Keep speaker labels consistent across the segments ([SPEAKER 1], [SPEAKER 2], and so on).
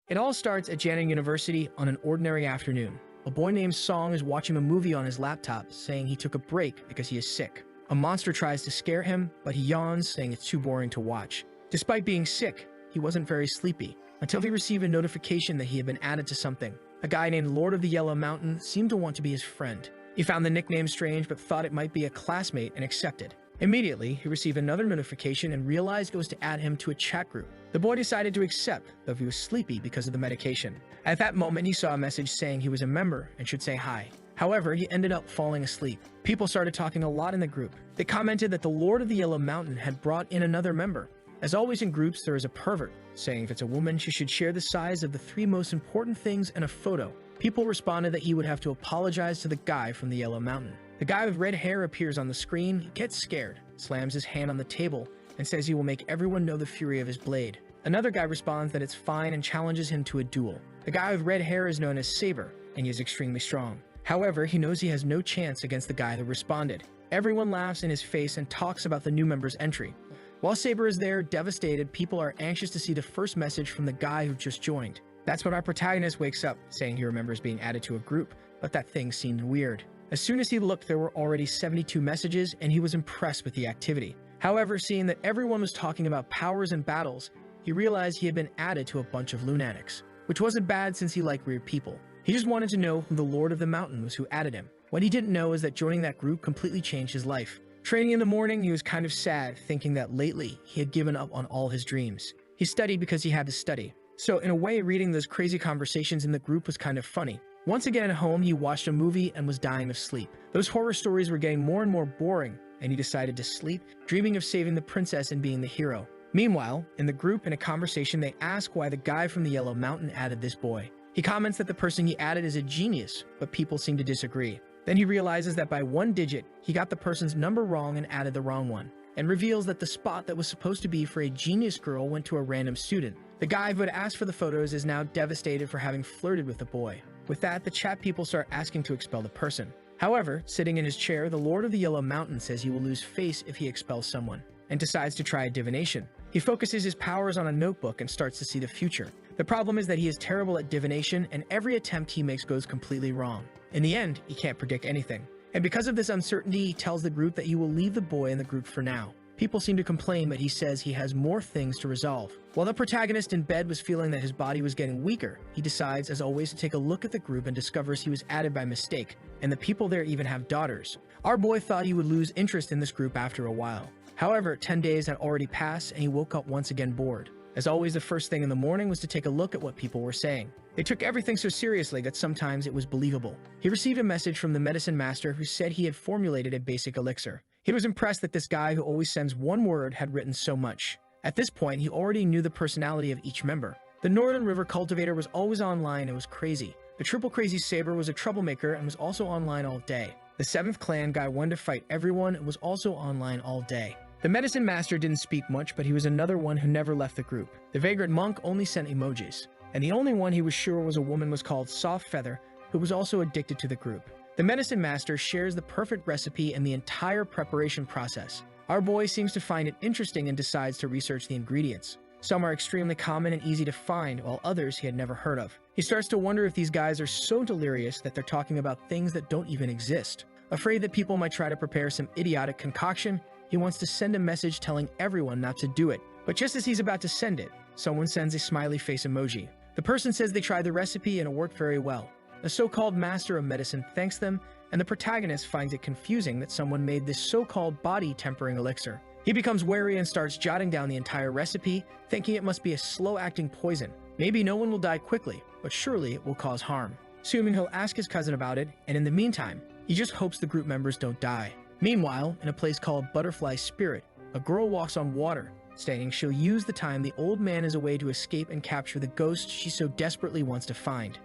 [SPEAKER 1] It all starts at Janin University on an ordinary afternoon. A boy named Song is watching a movie on his laptop, saying he took a break because he is sick. A monster tries to scare him, but he yawns, saying it's too boring to watch. Despite being sick, he wasn't very sleepy, until he received a notification that he had been added to something. A guy named Lord of the Yellow Mountain seemed to want to be his friend. He found the nickname strange, but thought it might be a classmate and accepted. Immediately, he received another notification and realized it was to add him to a chat group. The boy decided to accept, though he was sleepy because of the medication. At that moment, he saw a message saying he was a member and should say hi. However, he ended up falling asleep. People started talking a lot in the group. They commented that the Lord of the Yellow Mountain had brought in another member. As always in groups, there is a pervert, saying if it's a woman, she should share the size of the 3 most important things in a photo. People responded that he would have to apologize to the guy from the Yellow Mountain. The guy with red hair appears on the screen, gets scared, slams his hand on the table, and says he will make everyone know the fury of his blade. Another guy responds that it's fine and challenges him to a duel. The guy with red hair is known as Saber, and he is extremely strong. However, he knows he has no chance against the guy that responded. Everyone laughs in his face and talks about the new member's entry. While Saber is there, devastated, people are anxious to see the first message from the guy who just joined. That's when our protagonist wakes up, saying he remembers being added to a group, but that thing seemed weird. As soon as he looked, there were already 72 messages, and he was impressed with the activity. However, seeing that everyone was talking about powers and battles, he realized he had been added to a bunch of lunatics, which wasn't bad since he liked weird people. He just wanted to know who the Lord of the Mountain was who added him. What he didn't know is that joining that group completely changed his life. Training in the morning, he was kind of sad, thinking that lately he had given up on all his dreams. He studied because he had to study. So in a way, reading those crazy conversations in the group was kind of funny. Once again at home, he watched a movie and was dying of sleep. Those horror stories were getting more and more boring, and he decided to sleep, dreaming of saving the princess and being the hero. Meanwhile, in the group, in a conversation, they ask why the guy from the Yellow Mountain added this boy. He comments that the person he added is a genius, but people seem to disagree. Then he realizes that by 1 digit, he got the person's number wrong and added the wrong one, and reveals that the spot that was supposed to be for a genius girl went to a random student. The guy who had asked for the photos is now devastated for having flirted with the boy. With that, the chat people start asking to expel the person. However, sitting in his chair, the Lord of the Yellow Mountain says he will lose face if he expels someone, and decides to try a divination. He focuses his powers on a notebook and starts to see the future. The problem is that he is terrible at divination, and every attempt he makes goes completely wrong. In the end, he can't predict anything. And because of this uncertainty, he tells the group that he will leave the boy in the group for now. People seem to complain, but he says he has more things to resolve. While the protagonist in bed was feeling that his body was getting weaker, he decides, as always, to take a look at the group and discovers he was added by mistake, and the people there even have daughters. Our boy thought he would lose interest in this group after a while. However, 10 days had already passed, and he woke up once again bored. As always, the first thing in the morning was to take a look at what people were saying. They took everything so seriously that sometimes it was believable. He received a message from the medicine master who said he had formulated a basic elixir. He was impressed that this guy who always sends one word had written so much. At this point, he already knew the personality of each member. The Northern River cultivator was always online and was crazy. The triple crazy saber was a troublemaker and was also online all day. The 7th clan guy wanted to fight everyone and was also online all day. The medicine master didn't speak much, but he was another one who never left the group. The vagrant monk only sent emojis. And the only one he was sure was a woman was called Soft Feather, who was also addicted to the group. The medicine master shares the perfect recipe and the entire preparation process. Our boy seems to find it interesting and decides to research the ingredients. Some are extremely common and easy to find, while others he had never heard of. He starts to wonder if these guys are so delirious that they're talking about things that don't even exist. Afraid that people might try to prepare some idiotic concoction, he wants to send a message telling everyone not to do it. But just as he's about to send it, someone sends a smiley face emoji. The person says they tried the recipe and it worked very well. A so-called master of medicine thanks them, and the protagonist finds it confusing that someone made this so-called body-tempering elixir. He becomes wary and starts jotting down the entire recipe, thinking it must be a slow-acting poison. Maybe no one will die quickly, but surely it will cause harm. Assuming he'll ask his cousin about it, and in the meantime, he just hopes the group members don't die. Meanwhile, in a place called Butterfly Spirit, a girl walks on water, stating she'll use the time the old man is away to escape and capture the ghost she so desperately wants to find.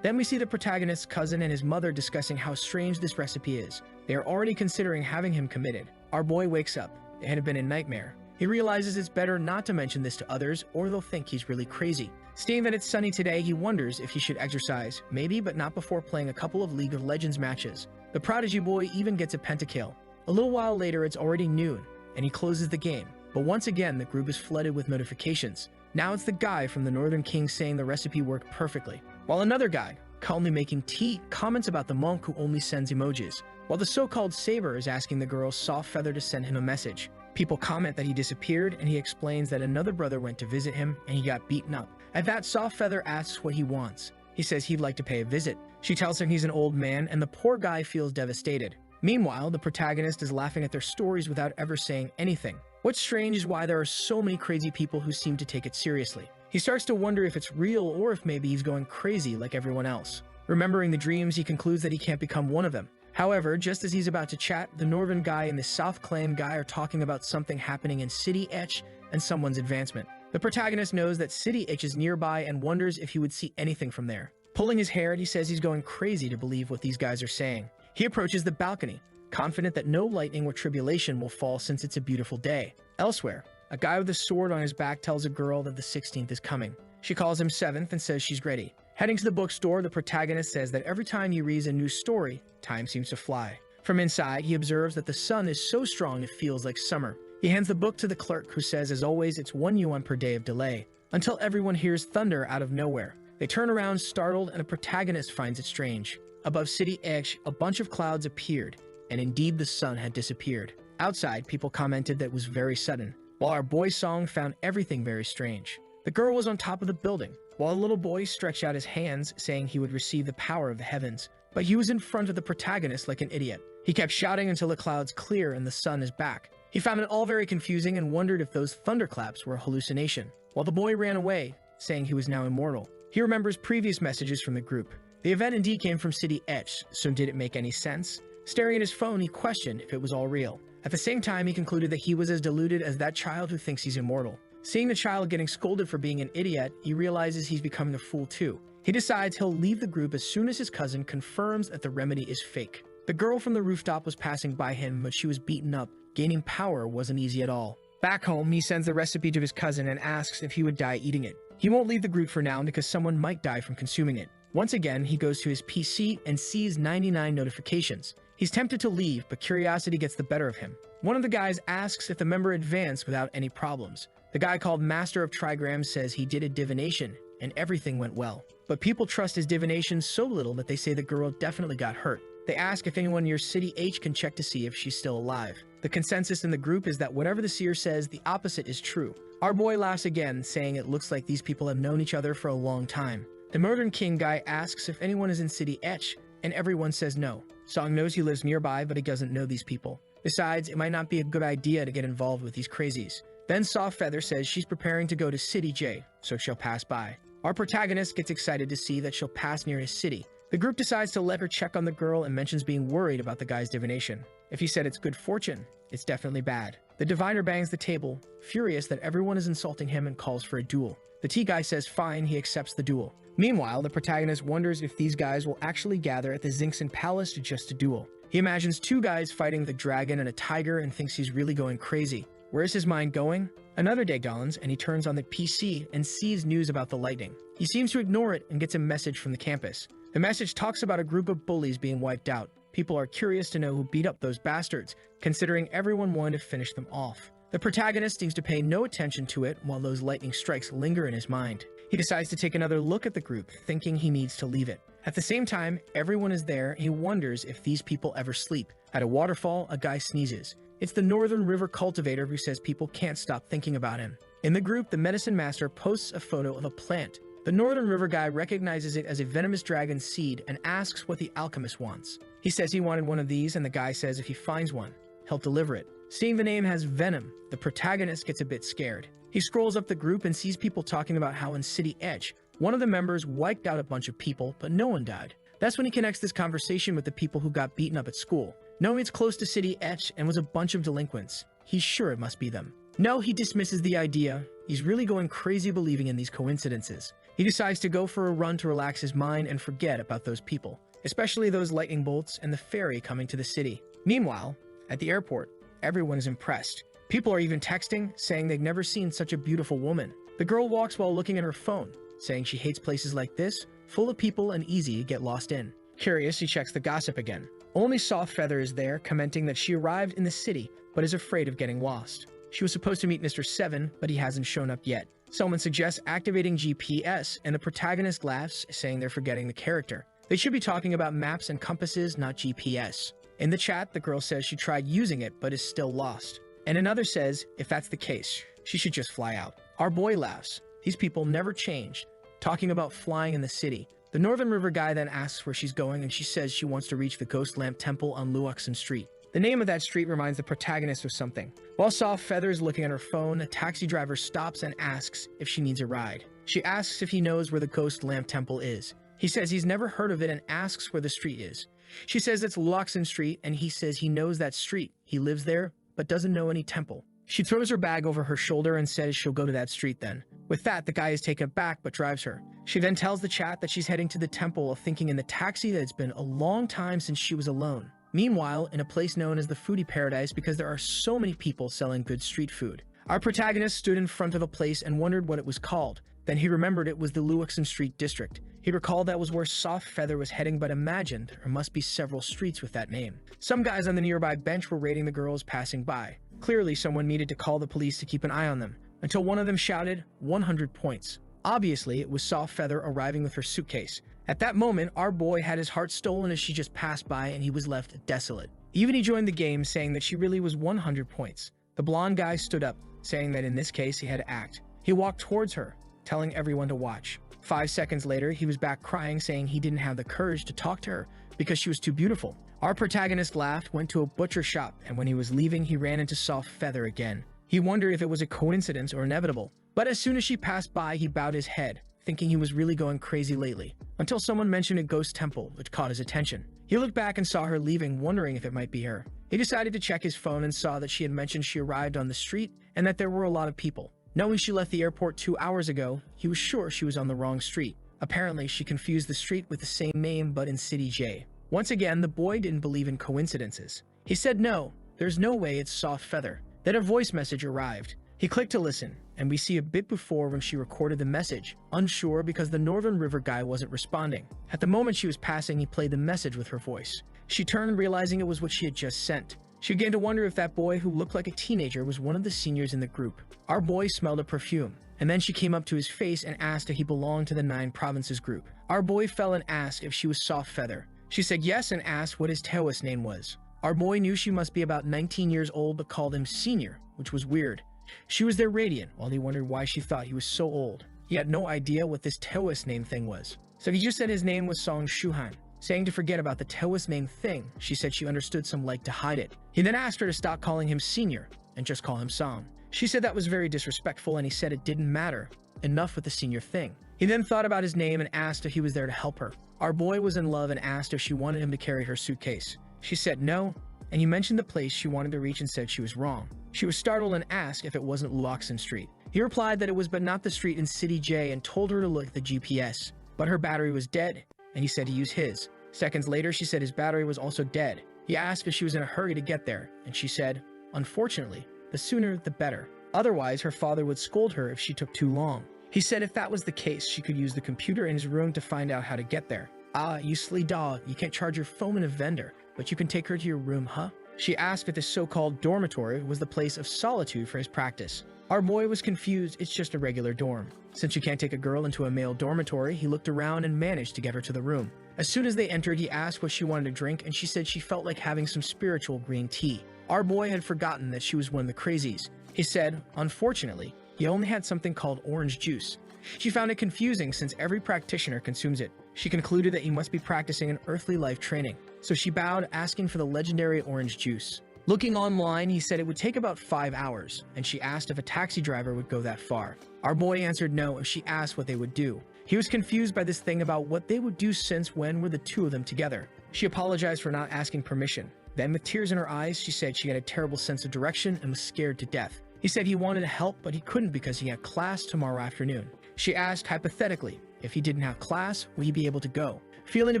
[SPEAKER 1] Then we see the protagonist's cousin and his mother discussing how strange this recipe is. They are already considering having him committed. Our boy wakes up. It had been a nightmare. He realizes it's better not to mention this to others, or they'll think he's really crazy. Seeing that it's sunny today, he wonders if he should exercise, maybe, but not before playing a couple of League of Legends matches. The prodigy boy even gets a pentakill. A little while later, it's already noon, and he closes the game. But once again, the group is flooded with notifications. Now it's the guy from the Northern King saying the recipe worked perfectly, while another guy, calmly making tea, comments about the monk who only sends emojis, while the so-called saber is asking the girl Soft Feather to send him a message. People comment that he disappeared, and he explains that another brother went to visit him and he got beaten up. At that, Soft Feather asks what he wants. He says he'd like to pay a visit. She tells him he's an old man, and the poor guy feels devastated. Meanwhile, the protagonist is laughing at their stories without ever saying anything. What's strange is why there are so many crazy people who seem to take it seriously. He starts to wonder if it's real or if maybe he's going crazy like everyone else. Remembering the dreams, he concludes that he can't become one of them. However, just as he's about to chat, the northern guy and the South Clan guy are talking about something happening in City Etch and someone's advancement. The protagonist knows that City Etch is nearby and wonders if he would see anything from there. Pulling his hair, he says he's going crazy to believe what these guys are saying. He approaches the balcony, confident that no lightning or tribulation will fall since it's a beautiful day. Elsewhere, a guy with a sword on his back tells a girl that the 16th is coming. She calls him 7th and says she's ready. Heading to the bookstore, the protagonist says that every time he reads a new story, time seems to fly. From inside, he observes that the sun is so strong it feels like summer. He hands the book to the clerk, who says, as always, it's 1 yuan per day of delay, until everyone hears thunder out of nowhere. They turn around startled, and the protagonist finds it strange. Above City Edge, a bunch of clouds appeared, and indeed the sun had disappeared. Outside, people commented that it was very sudden, while our boy Song found everything very strange. The girl was on top of the building, while a little boy stretched out his hands, saying he would receive the power of the heavens. But he was in front of the protagonist like an idiot. He kept shouting until the clouds clear and the sun is back. He found it all very confusing and wondered if those thunderclaps were a hallucination, while the boy ran away, saying he was now immortal. He remembers previous messages from the group. The event indeed came from City Etch, so did it make any sense? Staring at his phone, he questioned if it was all real. At the same time, he concluded that he was as deluded as that child who thinks he's immortal. Seeing the child getting scolded for being an idiot, he realizes he's becoming a fool too. He decides he'll leave the group as soon as his cousin confirms that the remedy is fake. The girl from the rooftop was passing by him, but she was beaten up. Gaining power wasn't easy at all. Back home, he sends the recipe to his cousin and asks if he would die eating it. He won't leave the group for now because someone might die from consuming it. Once again, he goes to his PC and sees 99 notifications. He's tempted to leave, but curiosity gets the better of him. One of the guys asks if the member advanced without any problems. The guy called Master of Trigrams says he did a divination, and everything went well. But people trust his divination so little that they say the girl definitely got hurt. They ask if anyone near City H can check to see if she's still alive. The consensus in the group is that whatever the seer says, the opposite is true. Our boy laughs again, saying it looks like these people have known each other for a long time. The Modern King guy asks if anyone is in City Etch, and everyone says no. Song knows he lives nearby, but he doesn't know these people. Besides, it might not be a good idea to get involved with these crazies. Then Soft Feather says she's preparing to go to City J, so she'll pass by. Our protagonist gets excited to see that she'll pass near his city. The group decides to let her check on the girl and mentions being worried about the guy's divination. If he said it's good fortune, it's definitely bad. The diviner bangs the table, furious that everyone is insulting him, and calls for a duel. The tea guy says fine, he accepts the duel. Meanwhile, the protagonist wonders if these guys will actually gather at the Xingxin Palace just to duel. He imagines two guys fighting the dragon and a tiger and thinks he's really going crazy. Where is his mind going? Another day dawns, and he turns on the PC and sees news about the lightning. He seems to ignore it and gets a message from the campus. The message talks about a group of bullies being wiped out. People are curious to know who beat up those bastards, considering everyone wanted to finish them off. The protagonist seems to pay no attention to it while those lightning strikes linger in his mind. He decides to take another look at the group, thinking he needs to leave it. At the same time, everyone is there, and he wonders if these people ever sleep. At a waterfall, a guy sneezes. It's the Northern River cultivator who says people can't stop thinking about him. In the group, the medicine master posts a photo of a plant. The Northern River guy recognizes it as a venomous dragon seed and asks what the alchemist wants. He says he wanted one of these, and the guy says if he finds one, he'll deliver it. Seeing the name has venom, the protagonist gets a bit scared. He scrolls up the group and sees people talking about how in City Edge, one of the members wiped out a bunch of people, but no one died. That's when he connects this conversation with the people who got beaten up at school. Knowing it's close to City Etch and was a bunch of delinquents, he's sure it must be them. No, he dismisses the idea. He's really going crazy believing in these coincidences. He decides to go for a run to relax his mind and forget about those people, especially those lightning bolts and the ferry coming to the city. Meanwhile, at the airport, everyone is impressed. People are even texting, saying they've never seen such a beautiful woman. The girl walks while looking at her phone, saying she hates places like this, full of people and easy to get lost in. Curious, she checks the gossip again. Only Soft Feather is there, commenting that she arrived in the city, but is afraid of getting lost. She was supposed to meet Mr. 7, but he hasn't shown up yet. Someone suggests activating GPS, and the protagonist laughs, saying they're forgetting the character. They should be talking about maps and compasses, not GPS. In the chat, the girl says she tried using it, but is still lost. And another says, if that's the case, she should just fly out. Our boy laughs. These people never changed, talking about flying in the city. The Northern River guy then asks where she's going, and she says she wants to reach the Ghost Lamp Temple on Luoxin Street. The name of that street reminds the protagonist of something. While Soft Feather is looking at her phone, a taxi driver stops and asks if she needs a ride. She asks if he knows where the Ghost Lamp Temple is. He says he's never heard of it and asks where the street is. She says it's Luoxin Street, and he says he knows that street. He lives there, but doesn't know any temple. She throws her bag over her shoulder and says she'll go to that street then. With that, the guy is taken aback but drives her. She then tells the chat that she's heading to the temple, thinking in the taxi that it's been a long time since she was alone. Meanwhile, in a place known as the Foodie Paradise, because there are so many people selling good street food. Our protagonist stood in front of a place and wondered what it was called. Then he remembered it was the Luoxin Street district. He recalled that was where Soft Feather was heading, but imagined there must be several streets with that name. Some guys on the nearby bench were rating the girls passing by. Clearly, someone needed to call the police to keep an eye on them, until one of them shouted, 100 points. Obviously, it was Soft Feather arriving with her suitcase. At that moment, our boy had his heart stolen as she just passed by, and he was left desolate. Even he joined the game, saying that she really was 100 points. The blonde guy stood up, saying that in this case he had to act. He walked towards her, telling everyone to watch. 5 seconds later, he was back crying, saying he didn't have the courage to talk to her because she was too beautiful. Our protagonist laughed, went to a butcher shop, and when he was leaving, he ran into Soft Feather again. He wondered if it was a coincidence or inevitable, but as soon as she passed by, he bowed his head, thinking he was really going crazy lately, until someone mentioned a ghost temple, which caught his attention. He looked back and saw her leaving, wondering if it might be her. He decided to check his phone and saw that she had mentioned she arrived on the street and that there were a lot of people. Knowing she left the airport 2 hours ago, he was sure she was on the wrong street. Apparently, she confused the street with the same name but in City J. Once again, the boy didn't believe in coincidences. He said no, there's no way it's Soft Feather. Then a voice message arrived. He clicked to listen, and we see a bit before when she recorded the message, unsure because the Northern River guy wasn't responding. At the moment she was passing, he played the message with her voice. She turned, realizing it was what she had just sent. She began to wonder if that boy, who looked like a teenager, was one of the seniors in the group. Our boy smelled a perfume, and then she came up to his face and asked if he belonged to the 9 Provinces group. Our boy fell and asked if she was Soft Feather. She said yes and asked what his Taoist name was. Our boy knew she must be about 19 years old but called him Senior, which was weird. She was there radiant, while he wondered why she thought he was so old. He had no idea what this Taoist name thing was. So he just said his name was Song Shuhang. Saying to forget about the Taoist name thing, she said she understood some like to hide it. He then asked her to stop calling him Senior and just call him Song. She said that was very disrespectful, and he said it didn't matter. Enough with the Senior thing. He then thought about his name and asked if he was there to help her. Our boy was in love and asked if she wanted him to carry her suitcase. She said no, and he mentioned the place she wanted to reach and said she was wrong. She was startled and asked if it wasn't Luoxin Street. He replied that it was but not the street in City J and told her to look at the GPS. But her battery was dead, and he said to use his. Seconds later, she said his battery was also dead. He asked if she was in a hurry to get there, and she said, unfortunately, the sooner the better. Otherwise, her father would scold her if she took too long. He said if that was the case, she could use the computer in his room to find out how to get there. Ah, you silly dog, you can't charge your phone in a vendor, but you can take her to your room, huh? She asked if this so-called dormitory was the place of solitude for his practice. Our boy was confused, it's just a regular dorm. Since you can't take a girl into a male dormitory, he looked around and managed to get her to the room. As soon as they entered, he asked what she wanted to drink, and she said she felt like having some spiritual green tea. Our boy had forgotten that she was one of the crazies. He said, unfortunately, he only had something called orange juice. She found it confusing since every practitioner consumes it. She concluded that he must be practicing an earthly life training. So she bowed, asking for the legendary orange juice. Looking online, he said it would take about 5 hours, and she asked if a taxi driver would go that far. Our boy answered no, and she asked what they would do. He was confused by this thing about what they would do since when were the two of them together. She apologized for not asking permission. Then, with tears in her eyes, she said she had a terrible sense of direction and was scared to death. He said he wanted to help, but he couldn't because he had class tomorrow afternoon. She asked hypothetically, if he didn't have class, would he be able to go? Feeling a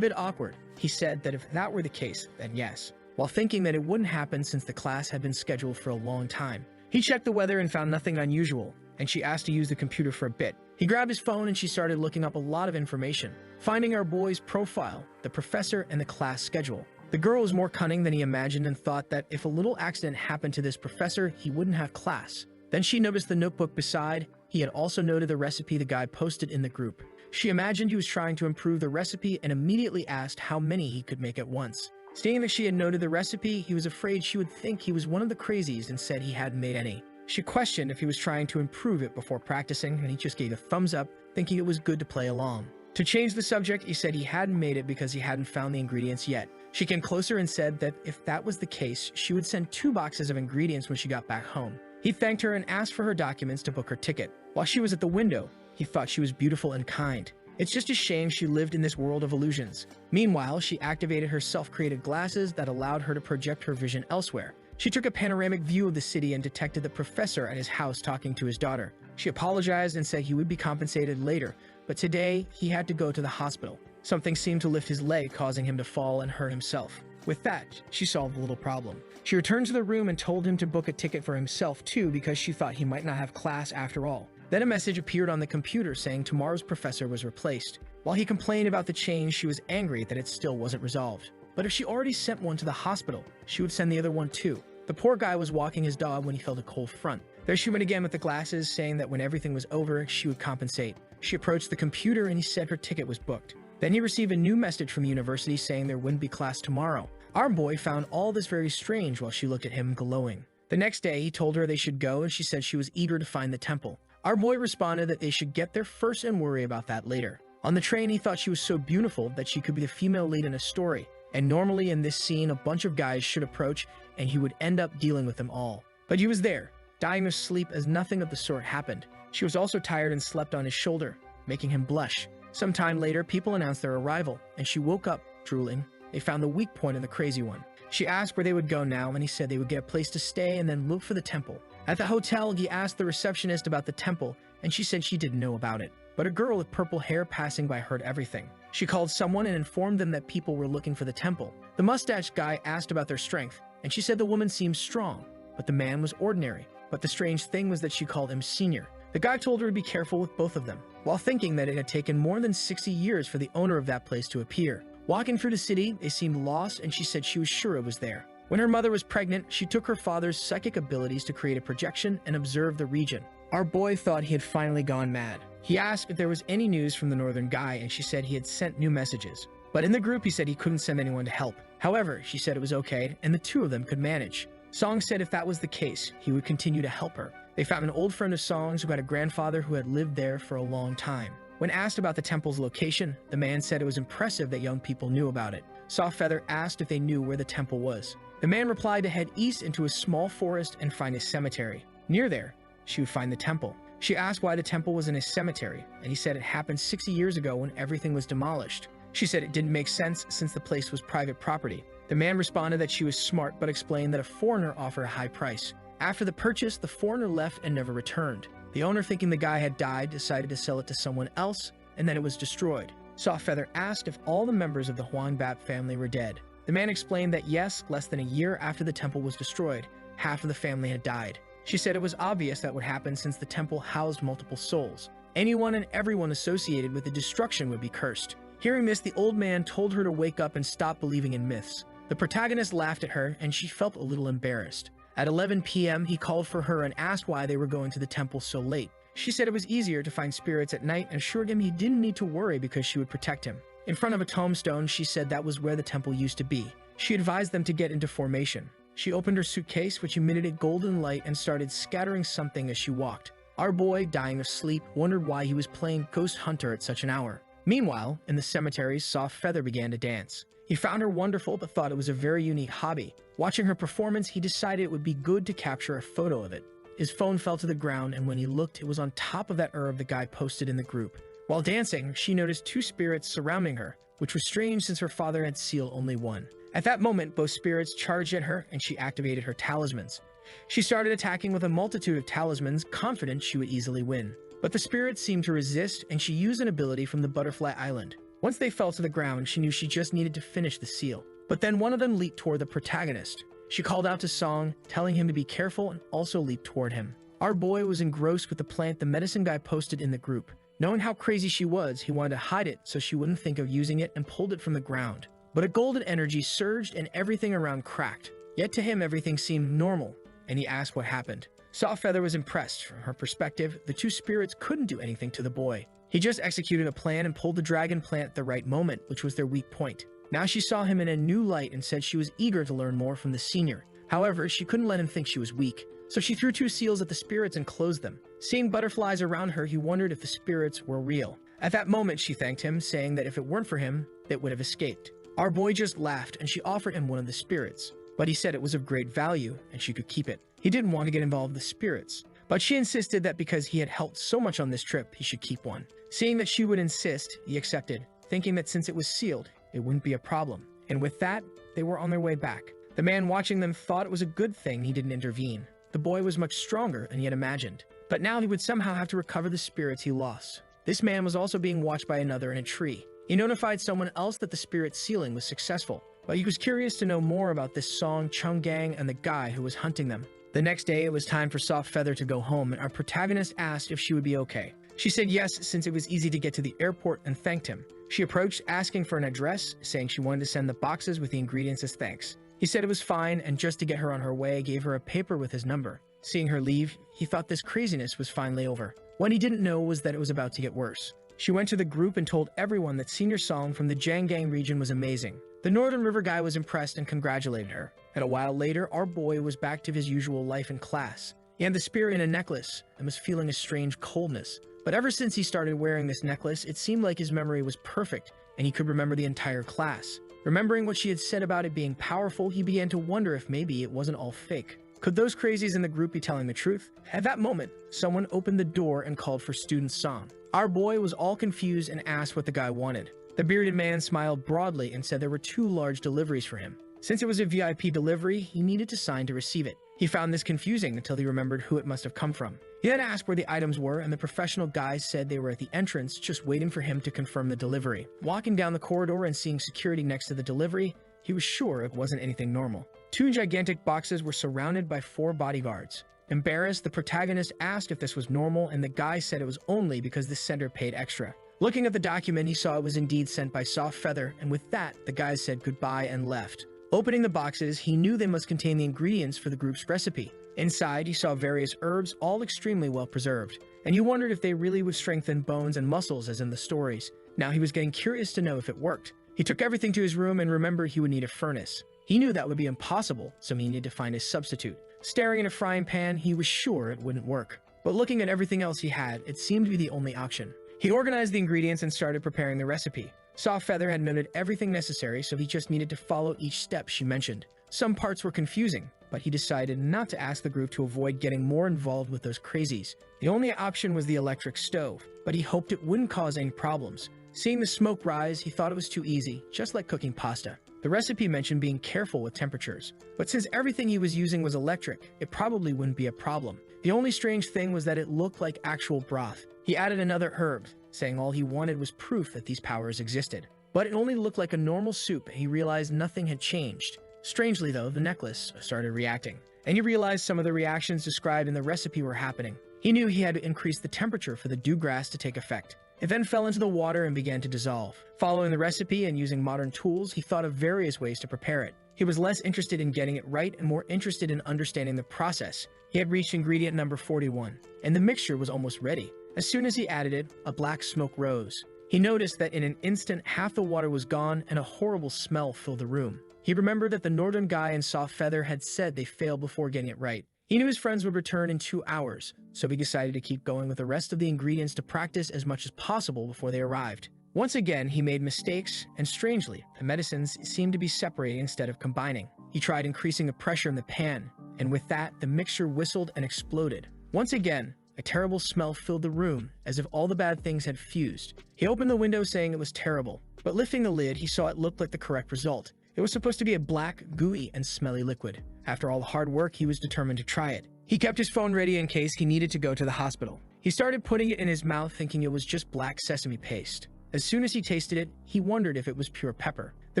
[SPEAKER 1] bit awkward, he said that if that were the case, then yes, while thinking that it wouldn't happen since the class had been scheduled for a long time. He checked the weather and found nothing unusual, and she asked to use the computer for a bit. He grabbed his phone and she started looking up a lot of information, finding our boy's profile, the professor, and the class schedule. The girl was more cunning than he imagined and thought that if a little accident happened to this professor, he wouldn't have class. Then she noticed the notebook beside. He had also noted the recipe the guy posted in the group. She imagined he was trying to improve the recipe and immediately asked how many he could make at once. Seeing that she had noted the recipe, he was afraid she would think he was one of the crazies and said he hadn't made any. She questioned if he was trying to improve it before practicing, and he just gave a thumbs up, thinking it was good to play along. To change the subject, he said he hadn't made it because he hadn't found the ingredients yet. She came closer and said that if that was the case, she would send 2 boxes of ingredients when she got back home. He thanked her and asked for her documents to book her ticket. While she was at the window, he thought she was beautiful and kind. It's just a shame she lived in this world of illusions. Meanwhile, she activated her self-created glasses that allowed her to project her vision elsewhere. She took a panoramic view of the city and detected the professor at his house talking to his daughter. She apologized and said he would be compensated later, but today he had to go to the hospital. Something seemed to lift his leg, causing him to fall and hurt himself. With that, she solved the little problem. She returned to the room and told him to book a ticket for himself too because she thought he might not have class after all. Then a message appeared on the computer saying tomorrow's professor was replaced. While he complained about the change, she was angry that it still wasn't resolved. But if she already sent one to the hospital, she would send the other one too. The poor guy was walking his dog when he felt a cold front. There she went again with the glasses, saying that when everything was over, she would compensate. She approached the computer and he said her ticket was booked. Then he received a new message from university saying there wouldn't be class tomorrow. Our boy found all this very strange while she looked at him glowing. The next day, he told her they should go and she said she was eager to find the temple. Our boy responded that they should get there first and worry about that later. On the train, he thought she was so beautiful that she could be the female lead in a story. And normally in this scene, a bunch of guys should approach and he would end up dealing with them all. But he was there, dying of sleep as nothing of the sort happened. She was also tired and slept on his shoulder, making him blush. Sometime later, people announced their arrival, and she woke up, drooling. They found the weak point of the crazy one. She asked where they would go now, and he said they would get a place to stay and then look for the temple. At the hotel, he asked the receptionist about the temple, and she said she didn't know about it. But a girl with purple hair passing by heard everything. She called someone and informed them that people were looking for the temple. The mustached guy asked about their strength, and she said the woman seemed strong, but the man was ordinary. But the strange thing was that she called him senior. The guy told her to be careful with both of them, while thinking that it had taken more than 60 years for the owner of that place to appear. Walking through the city, they seemed lost, and she said she was sure it was there. When her mother was pregnant, she took her father's psychic abilities to create a projection and observe the region. Our boy thought he had finally gone mad. He asked if there was any news from the northern guy, and she said he had sent new messages. But in the group, he said he couldn't send anyone to help. However, she said it was okay, and the two of them could manage. Song said if that was the case, he would continue to help her. They found an old friend of Song's who had a grandfather who had lived there for a long time. When asked about the temple's location, the man said it was impressive that young people knew about it. Softfeather asked if they knew where the temple was. The man replied to head east into a small forest and find a cemetery. Near there, she would find the temple. She asked why the temple was in a cemetery, and he said it happened 60 years ago when everything was demolished. She said it didn't make sense since the place was private property. The man responded that she was smart but explained that a foreigner offered a high price. After the purchase, the foreigner left and never returned. The owner, thinking the guy had died, decided to sell it to someone else, and then it was destroyed. Softfeather asked if all the members of the Huangbat family were dead. The man explained that yes, less than a year after the temple was destroyed, half of the family had died. She said it was obvious that would happen since the temple housed multiple souls. Anyone and everyone associated with the destruction would be cursed. Hearing this, the old man told her to wake up and stop believing in myths. The protagonist laughed at her, and she felt a little embarrassed. At 11 p.m., he called for her and asked why they were going to the temple so late. She said it was easier to find spirits at night and assured him he didn't need to worry because she would protect him. In front of a tombstone, she said that was where the temple used to be. She advised them to get into formation. She opened her suitcase, which emitted golden light, and started scattering something as she walked. Our boy, dying of sleep, wondered why he was playing Ghost Hunter at such an hour. Meanwhile, in the cemetery, Softfeather began to dance. He found her wonderful but thought it was a very unique hobby. Watching her performance, he decided it would be good to capture a photo of it. His phone fell to the ground, and when he looked, it was on top of that herb the guy posted in the group. While dancing, she noticed 2 spirits surrounding her, which was strange since her father had sealed only one. At that moment, both spirits charged at her, and she activated her talismans. She started attacking with a multitude of talismans, confident she would easily win. But the spirits seemed to resist, and she used an ability from the Butterfly Island. Once they fell to the ground, she knew she just needed to finish the seal. But then one of them leaped toward the protagonist. She called out to Song, telling him to be careful, and also leaped toward him. Our boy was engrossed with the plant the medicine guy posted in the group. Knowing how crazy she was, he wanted to hide it so she wouldn't think of using it and pulled it from the ground. But a golden energy surged and everything around cracked. Yet to him, everything seemed normal, and he asked what happened. Soft Feather was impressed. From her perspective, the two spirits couldn't do anything to the boy. He just executed a plan and pulled the dragon plant at the right moment, which was their weak point. Now she saw him in a new light and said she was eager to learn more from the senior. However, she couldn't let him think she was weak, so she threw 2 seals at the spirits and closed them. Seeing butterflies around her, he wondered if the spirits were real. At that moment, she thanked him, saying that if it weren't for him, it would have escaped. Our boy just laughed, and she offered him one of the spirits, but he said it was of great value and she could keep it. He didn't want to get involved with the spirits, but she insisted that because he had helped so much on this trip, he should keep one. Seeing that she would insist, he accepted, thinking that since it was sealed, it wouldn't be a problem. And with that, they were on their way back. The man watching them thought it was a good thing he didn't intervene. The boy was much stronger than he had imagined, but now he would somehow have to recover the spirits he lost. This man was also being watched by another in a tree. He notified someone else that the spirit sealing was successful, but he was curious to know more about this Song Shuhang and the guy who was hunting them. The next day, it was time for Soft Feather to go home, and our protagonist asked if she would be okay. She said yes, since it was easy to get to the airport, and thanked him. She approached, asking for an address, saying she wanted to send the boxes with the ingredients as thanks. He said it was fine, and just to get her on her way, gave her a paper with his number. Seeing her leave, he thought this craziness was finally over. What he didn't know was that it was about to get worse. She went to the group and told everyone that Senior Song from the Jianggang region was amazing. The Northern River guy was impressed and congratulated her. And a while later, our boy was back to his usual life in class. He had the spirit in a necklace and was feeling a strange coldness. But ever since he started wearing this necklace, it seemed like his memory was perfect and he could remember the entire class. Remembering what she had said about it being powerful, he began to wonder if maybe it wasn't all fake. Could those crazies in the group be telling the truth? At that moment, someone opened the door and called for student Song. Our boy was all confused and asked what the guy wanted. The bearded man smiled broadly and said there were 2 large deliveries for him. Since it was a VIP delivery, he needed to sign to receive it. He found this confusing until he remembered who it must have come from. He then asked where the items were, and the professional guys said they were at the entrance, just waiting for him to confirm the delivery. Walking down the corridor and seeing security next to the delivery, he was sure it wasn't anything normal. 2 gigantic boxes were surrounded by 4 bodyguards. Embarrassed, the protagonist asked if this was normal, and the guy said it was only because the sender paid extra. Looking at the document, he saw it was indeed sent by Soft Feather, and with that, the guys said goodbye and left. Opening the boxes, he knew they must contain the ingredients for the group's recipe. Inside, he saw various herbs, all extremely well preserved, and he wondered if they really would strengthen bones and muscles as in the stories. Now he was getting curious to know if it worked. He took everything to his room and remembered he would need a furnace. He knew that would be impossible, so he needed to find a substitute. Staring at a frying pan, he was sure it wouldn't work. But looking at everything else he had, it seemed to be the only option. He organized the ingredients and started preparing the recipe. Soft Feather had noted everything necessary, so he just needed to follow each step she mentioned. Some parts were confusing, but he decided not to ask the group to avoid getting more involved with those crazies. The only option was the electric stove, but he hoped it wouldn't cause any problems. Seeing the smoke rise, he thought it was too easy, just like cooking pasta. The recipe mentioned being careful with temperatures, but since everything he was using was electric, it probably wouldn't be a problem. The only strange thing was that it looked like actual broth. He added another herb, saying all he wanted was proof that these powers existed. But it only looked like a normal soup, and he realized nothing had changed. Strangely though, the necklace started reacting, and he realized some of the reactions described in the recipe were happening. He knew he had to increase the temperature for the dewgrass to take effect. It then fell into the water and began to dissolve. Following the recipe and using modern tools, he thought of various ways to prepare it. He was less interested in getting it right and more interested in understanding the process. He had reached ingredient number 41, and the mixture was almost ready. As soon as he added it, a black smoke rose. He noticed that in an instant, half the water was gone and a horrible smell filled the room. He remembered that the northern guy and Soft Feather had said they failed before getting it right. He knew his friends would return in 2 hours, so he decided to keep going with the rest of the ingredients to practice as much as possible before they arrived. Once again, he made mistakes, and strangely, the medicines seemed to be separating instead of combining. He tried increasing the pressure in the pan, and with that, the mixture whistled and exploded. Once again, a terrible smell filled the room, as if all the bad things had fused. He opened the window saying it was terrible, but lifting the lid, he saw it looked like the correct result. It was supposed to be a black, gooey, and smelly liquid. After all the hard work, he was determined to try it. He kept his phone ready in case he needed to go to the hospital. He started putting it in his mouth thinking it was just black sesame paste. As soon as he tasted it, he wondered if it was pure pepper. The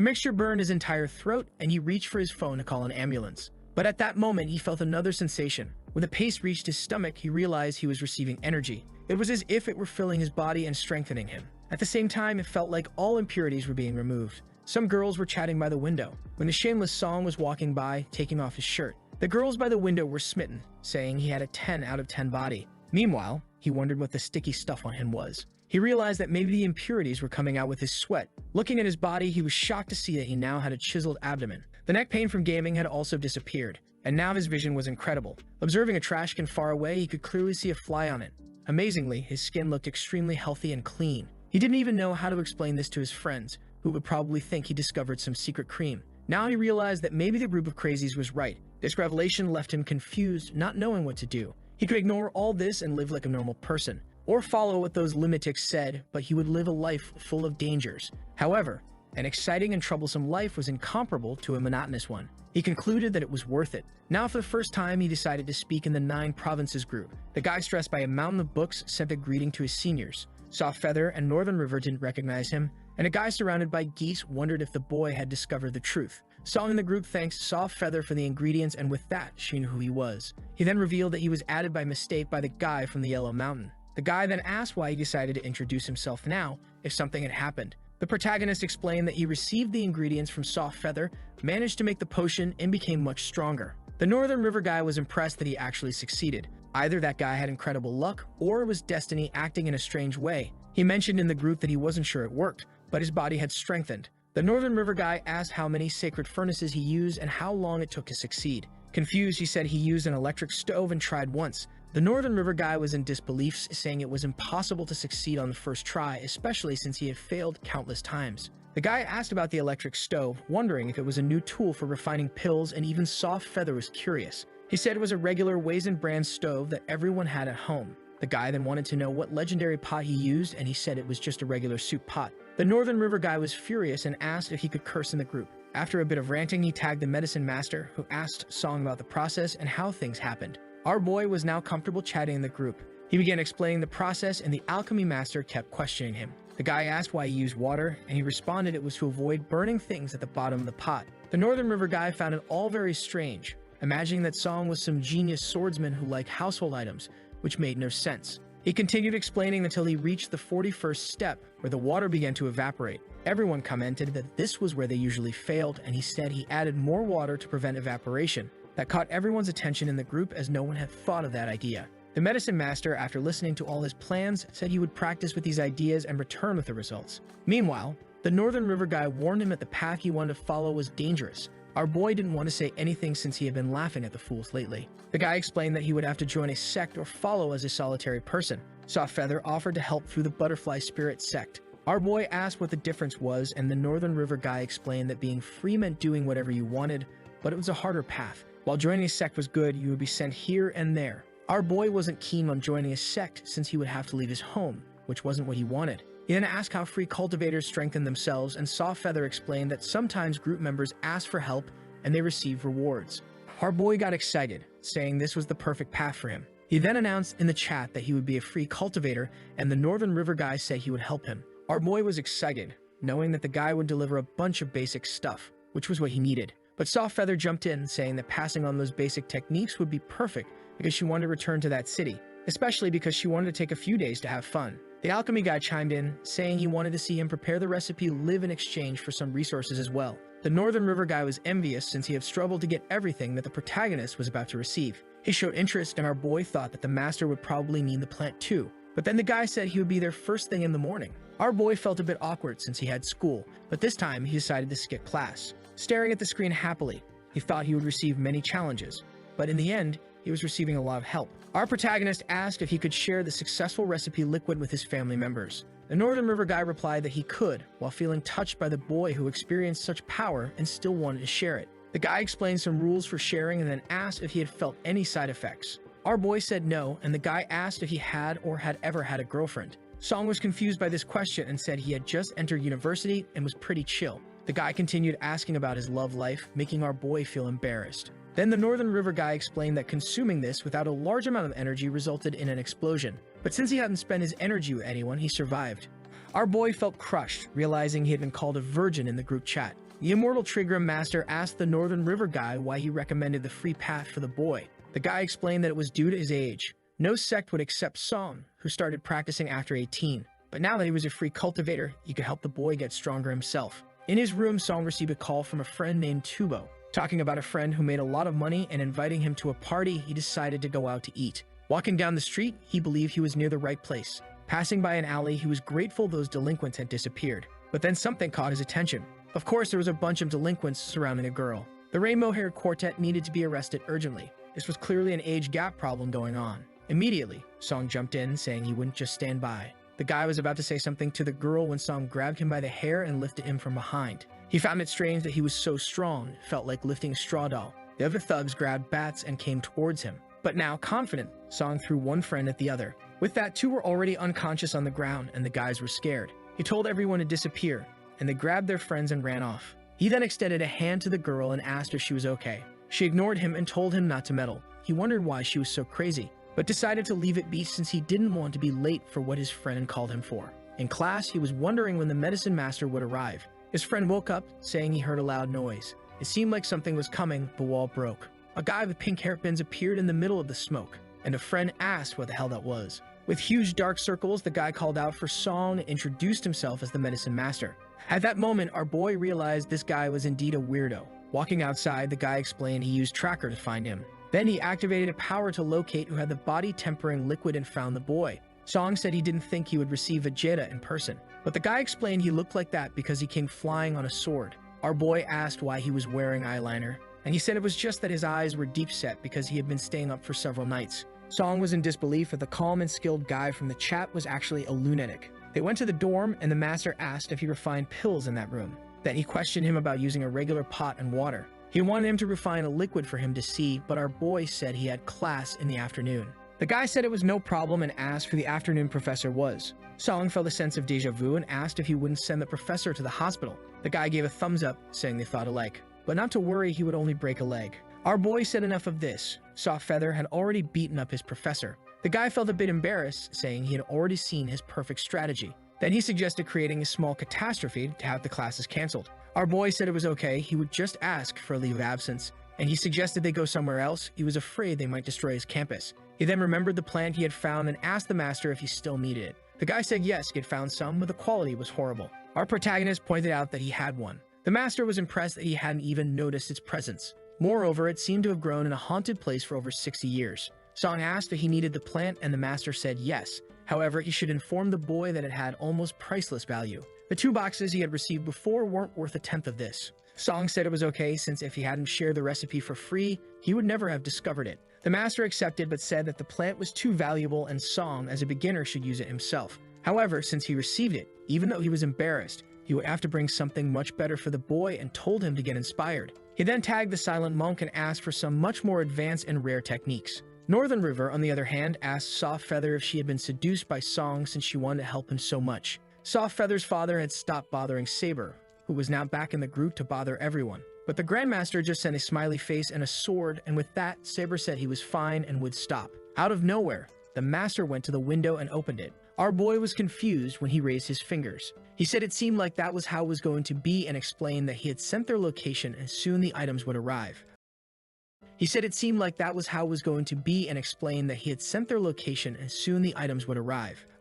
[SPEAKER 1] mixture burned his entire throat, and he reached for his phone to call an ambulance. But at that moment, he felt another sensation. When the paste reached his stomach, he realized he was receiving energy. It was as if it were filling his body and strengthening him. At the same time, it felt like all impurities were being removed. Some girls were chatting by the window, when the shameless Song was walking by, taking off his shirt. The girls by the window were smitten, saying he had a 10 out of 10 body. Meanwhile, he wondered what the sticky stuff on him was. He realized that maybe the impurities were coming out with his sweat. Looking at his body, he was shocked to see that he now had a chiseled abdomen. The neck pain from gaming had also disappeared, and now his vision was incredible. Observing a trash can far away, he could clearly see a fly on it. Amazingly, his skin looked extremely healthy and clean. He didn't even know how to explain this to his friends, who would probably think he discovered some secret cream. Now he realized that maybe the group of crazies was right. This revelation left him confused, not knowing what to do. He could ignore all this and live like a normal person, or follow what those lunatics said, but he would live a life full of dangers. However, an exciting and troublesome life was incomparable to a monotonous one. He concluded that it was worth it. Now for the first time, he decided to speak in the 9 Provinces group. The guy stressed by a mountain of books sent a greeting to his seniors. Soft Feather and Northern River didn't recognize him, and a guy surrounded by geese wondered if the boy had discovered the truth. Song in the group thanks Soft Feather for the ingredients, and with that, she knew who he was. He then revealed that he was added by mistake by the guy from the Yellow Mountain. The guy then asked why he decided to introduce himself now, if something had happened. The protagonist explained that he received the ingredients from Soft Feather, managed to make the potion, and became much stronger. The Northern River guy was impressed that he actually succeeded. Either that guy had incredible luck, or it was destiny acting in a strange way. He mentioned in the group that he wasn't sure it worked, but his body had strengthened. The Northern River guy asked how many sacred furnaces he used and how long it took to succeed. Confused, he said he used an electric stove and tried once. The Northern River guy was in disbelief, saying it was impossible to succeed on the first try, especially since he had failed countless times. The guy asked about the electric stove, wondering if it was a new tool for refining pills, and even Soft Feather was curious. He said it was a regular Weizen brand stove that everyone had at home. The guy then wanted to know what legendary pot he used, and he said it was just a regular soup pot. The Northern River guy was furious and asked if he could curse in the group. After a bit of ranting, he tagged the medicine master, who asked Song about the process and how things happened. Our boy was now comfortable chatting in the group. He began explaining the process, and the alchemy master kept questioning him. The guy asked why he used water, and he responded it was to avoid burning things at the bottom of the pot. The Northern River guy found it all very strange, imagining that Song was some genius swordsman who liked household items, which made no sense. He continued explaining until he reached the 41st step, where the water began to evaporate. Everyone commented that this was where they usually failed, and he said he added more water to prevent evaporation. That caught everyone's attention in the group, as no one had thought of that idea. The medicine master, after listening to all his plans, said he would practice with these ideas and return with the results. Meanwhile, the Northern River guy warned him that the path he wanted to follow was dangerous. Our boy didn't want to say anything since he had been laughing at the fools lately. The guy explained that he would have to join a sect or follow as a solitary person. Soft Feather offered to help through the Butterfly Spirit sect. Our boy asked what the difference was, and the Northern River guy explained that being free meant doing whatever you wanted, but it was a harder path. While joining a sect was good, you would be sent here and there. Our boy wasn't keen on joining a sect since he would have to leave his home, which wasn't what he wanted. He then asked how free cultivators strengthen themselves, and Soft Feather explained that sometimes group members ask for help and they receive rewards. Our boy got excited, saying this was the perfect path for him. He then announced in the chat that he would be a free cultivator, and the Northern River guy said he would help him. Our boy was excited, knowing that the guy would deliver a bunch of basic stuff, which was what he needed. But Soft Feather jumped in, saying that passing on those basic techniques would be perfect because she wanted to return to that city, especially because she wanted to take a few days to have fun. The alchemy guy chimed in, saying he wanted to see him prepare the recipe live in exchange for some resources as well. The Northern River guy was envious since he had struggled to get everything that the protagonist was about to receive. He showed interest, and our boy thought that the master would probably need the plant too. But then the guy said he would be there first thing in the morning. Our boy felt a bit awkward since he had school, but this time he decided to skip class. Staring at the screen happily, he thought he would receive many challenges, but in the end, he was receiving a lot of help. Our protagonist asked if he could share the successful recipe liquid with his family members. The Northern River guy replied that he could, while feeling touched by the boy who experienced such power and still wanted to share it. The guy explained some rules for sharing and then asked if he had felt any side effects. Our boy said no, and the guy asked if he had or had ever had a girlfriend. Song was confused by this question and said he had just entered university and was pretty chill. The guy continued asking about his love life, making our boy feel embarrassed. Then the Northern River guy explained that consuming this without a large amount of energy resulted in an explosion. But since he hadn't spent his energy with anyone, he survived. Our boy felt crushed, realizing he had been called a virgin in the group chat. The Immortal Trigram Master asked the Northern River guy why he recommended the free path for the boy. The guy explained that it was due to his age. No sect would accept Song, who started practicing after 18. But now that he was a free cultivator, he could help the boy get stronger himself. In his room, Song received a call from a friend named Tubo. talking about a friend who made a lot of money and inviting him to a party. He decided to go out to eat. Walking down the street, he believed he was near the right place. Passing by an alley, he was grateful those delinquents had disappeared. But then something caught his attention. Of course, there was a bunch of delinquents surrounding a girl. The rainbow-haired quartet needed to be arrested urgently. This was clearly an age gap problem going on. Immediately, Song jumped in, saying he wouldn't just stand by. The guy was about to say something to the girl when Song grabbed him by the hair and lifted him from behind. He found it strange that he was so strong, it felt like lifting a straw doll. The other thugs grabbed bats and came towards him. But now, confident, Song threw one friend at the other. With that, two were already unconscious on the ground, and the guys were scared. He told everyone to disappear, and they grabbed their friends and ran off. He then extended a hand to the girl and asked if she was okay. She ignored him and told him not to meddle. He wondered why she was so crazy, but decided to leave it be since he didn't want to be late for what his friend called him for. In class, he was wondering when the medicine master would arrive. His friend woke up, saying he heard a loud noise. It seemed like something was coming. The wall broke. A guy with pink hairpins appeared in the middle of the smoke, and a friend asked what the hell that was. With huge dark circles, the guy called out for Song and introduced himself as the medicine master. At that moment, our boy realized this guy was indeed a weirdo. Walking outside, the guy explained he used tracker to find him. Then he activated a power to locate who had the body-tempering liquid and found the boy. Song said he didn't think he would receive Vegeta in person, but the guy explained he looked like that because he came flying on a sword. Our boy asked why he was wearing eyeliner, and he said it was just that his eyes were deep set because he had been staying up for several nights. Song was in disbelief that the calm and skilled guy from the chat was actually a lunatic. They went to the dorm, and the master asked if he refined pills in that room. Then he questioned him about using a regular pot and water. He wanted him to refine a liquid for him to see, but our boy said he had class in the afternoon. The guy said it was no problem and asked who the afternoon professor was. Song felt a sense of deja vu and asked if he wouldn't send the professor to the hospital. The guy gave a thumbs up, saying they thought alike, but not to worry, he would only break a leg. Our boy said enough of this. Soft Feather had already beaten up his professor. The guy felt a bit embarrassed, saying he had already seen his perfect strategy. Then he suggested creating a small catastrophe to have the classes canceled. Our boy said it was okay, he would just ask for a leave of absence, and he suggested they go somewhere else. He was afraid they might destroy his campus. He then remembered the plant he had found and asked the master if he still needed it. The guy said yes, he had found some, but the quality was horrible. Our protagonist pointed out that he had one. The master was impressed that he hadn't even noticed its presence. Moreover, it seemed to have grown in a haunted place for over 60 years. Song asked if he needed the plant, and the master said yes. However, he should inform the boy that it had almost priceless value. The 2 boxes he had received before weren't worth a tenth of this. Song said it was okay since if he hadn't shared the recipe for free, he would never have discovered it. The master accepted but said that the plant was too valuable and Song, as a beginner, should use it himself. However, since he received it, even though he was embarrassed, he would have to bring something much better for the boy and told him to get inspired. He then tagged the silent monk and asked for some much more advanced and rare techniques. Northern River, on the other hand, asked Soft Feather if she had been seduced by Song since she wanted to help him so much. Soft Feather's father had stopped bothering Saber, who was now back in the group to bother everyone. But the Grandmaster just sent a smiley face and a sword, and with that, Saber said he was fine and would stop. Out of nowhere, the master went to the window and opened it. Our boy was confused when he raised his fingers. He said it seemed like that was how it was going to be and explained that he had sent their location and soon the items would arrive.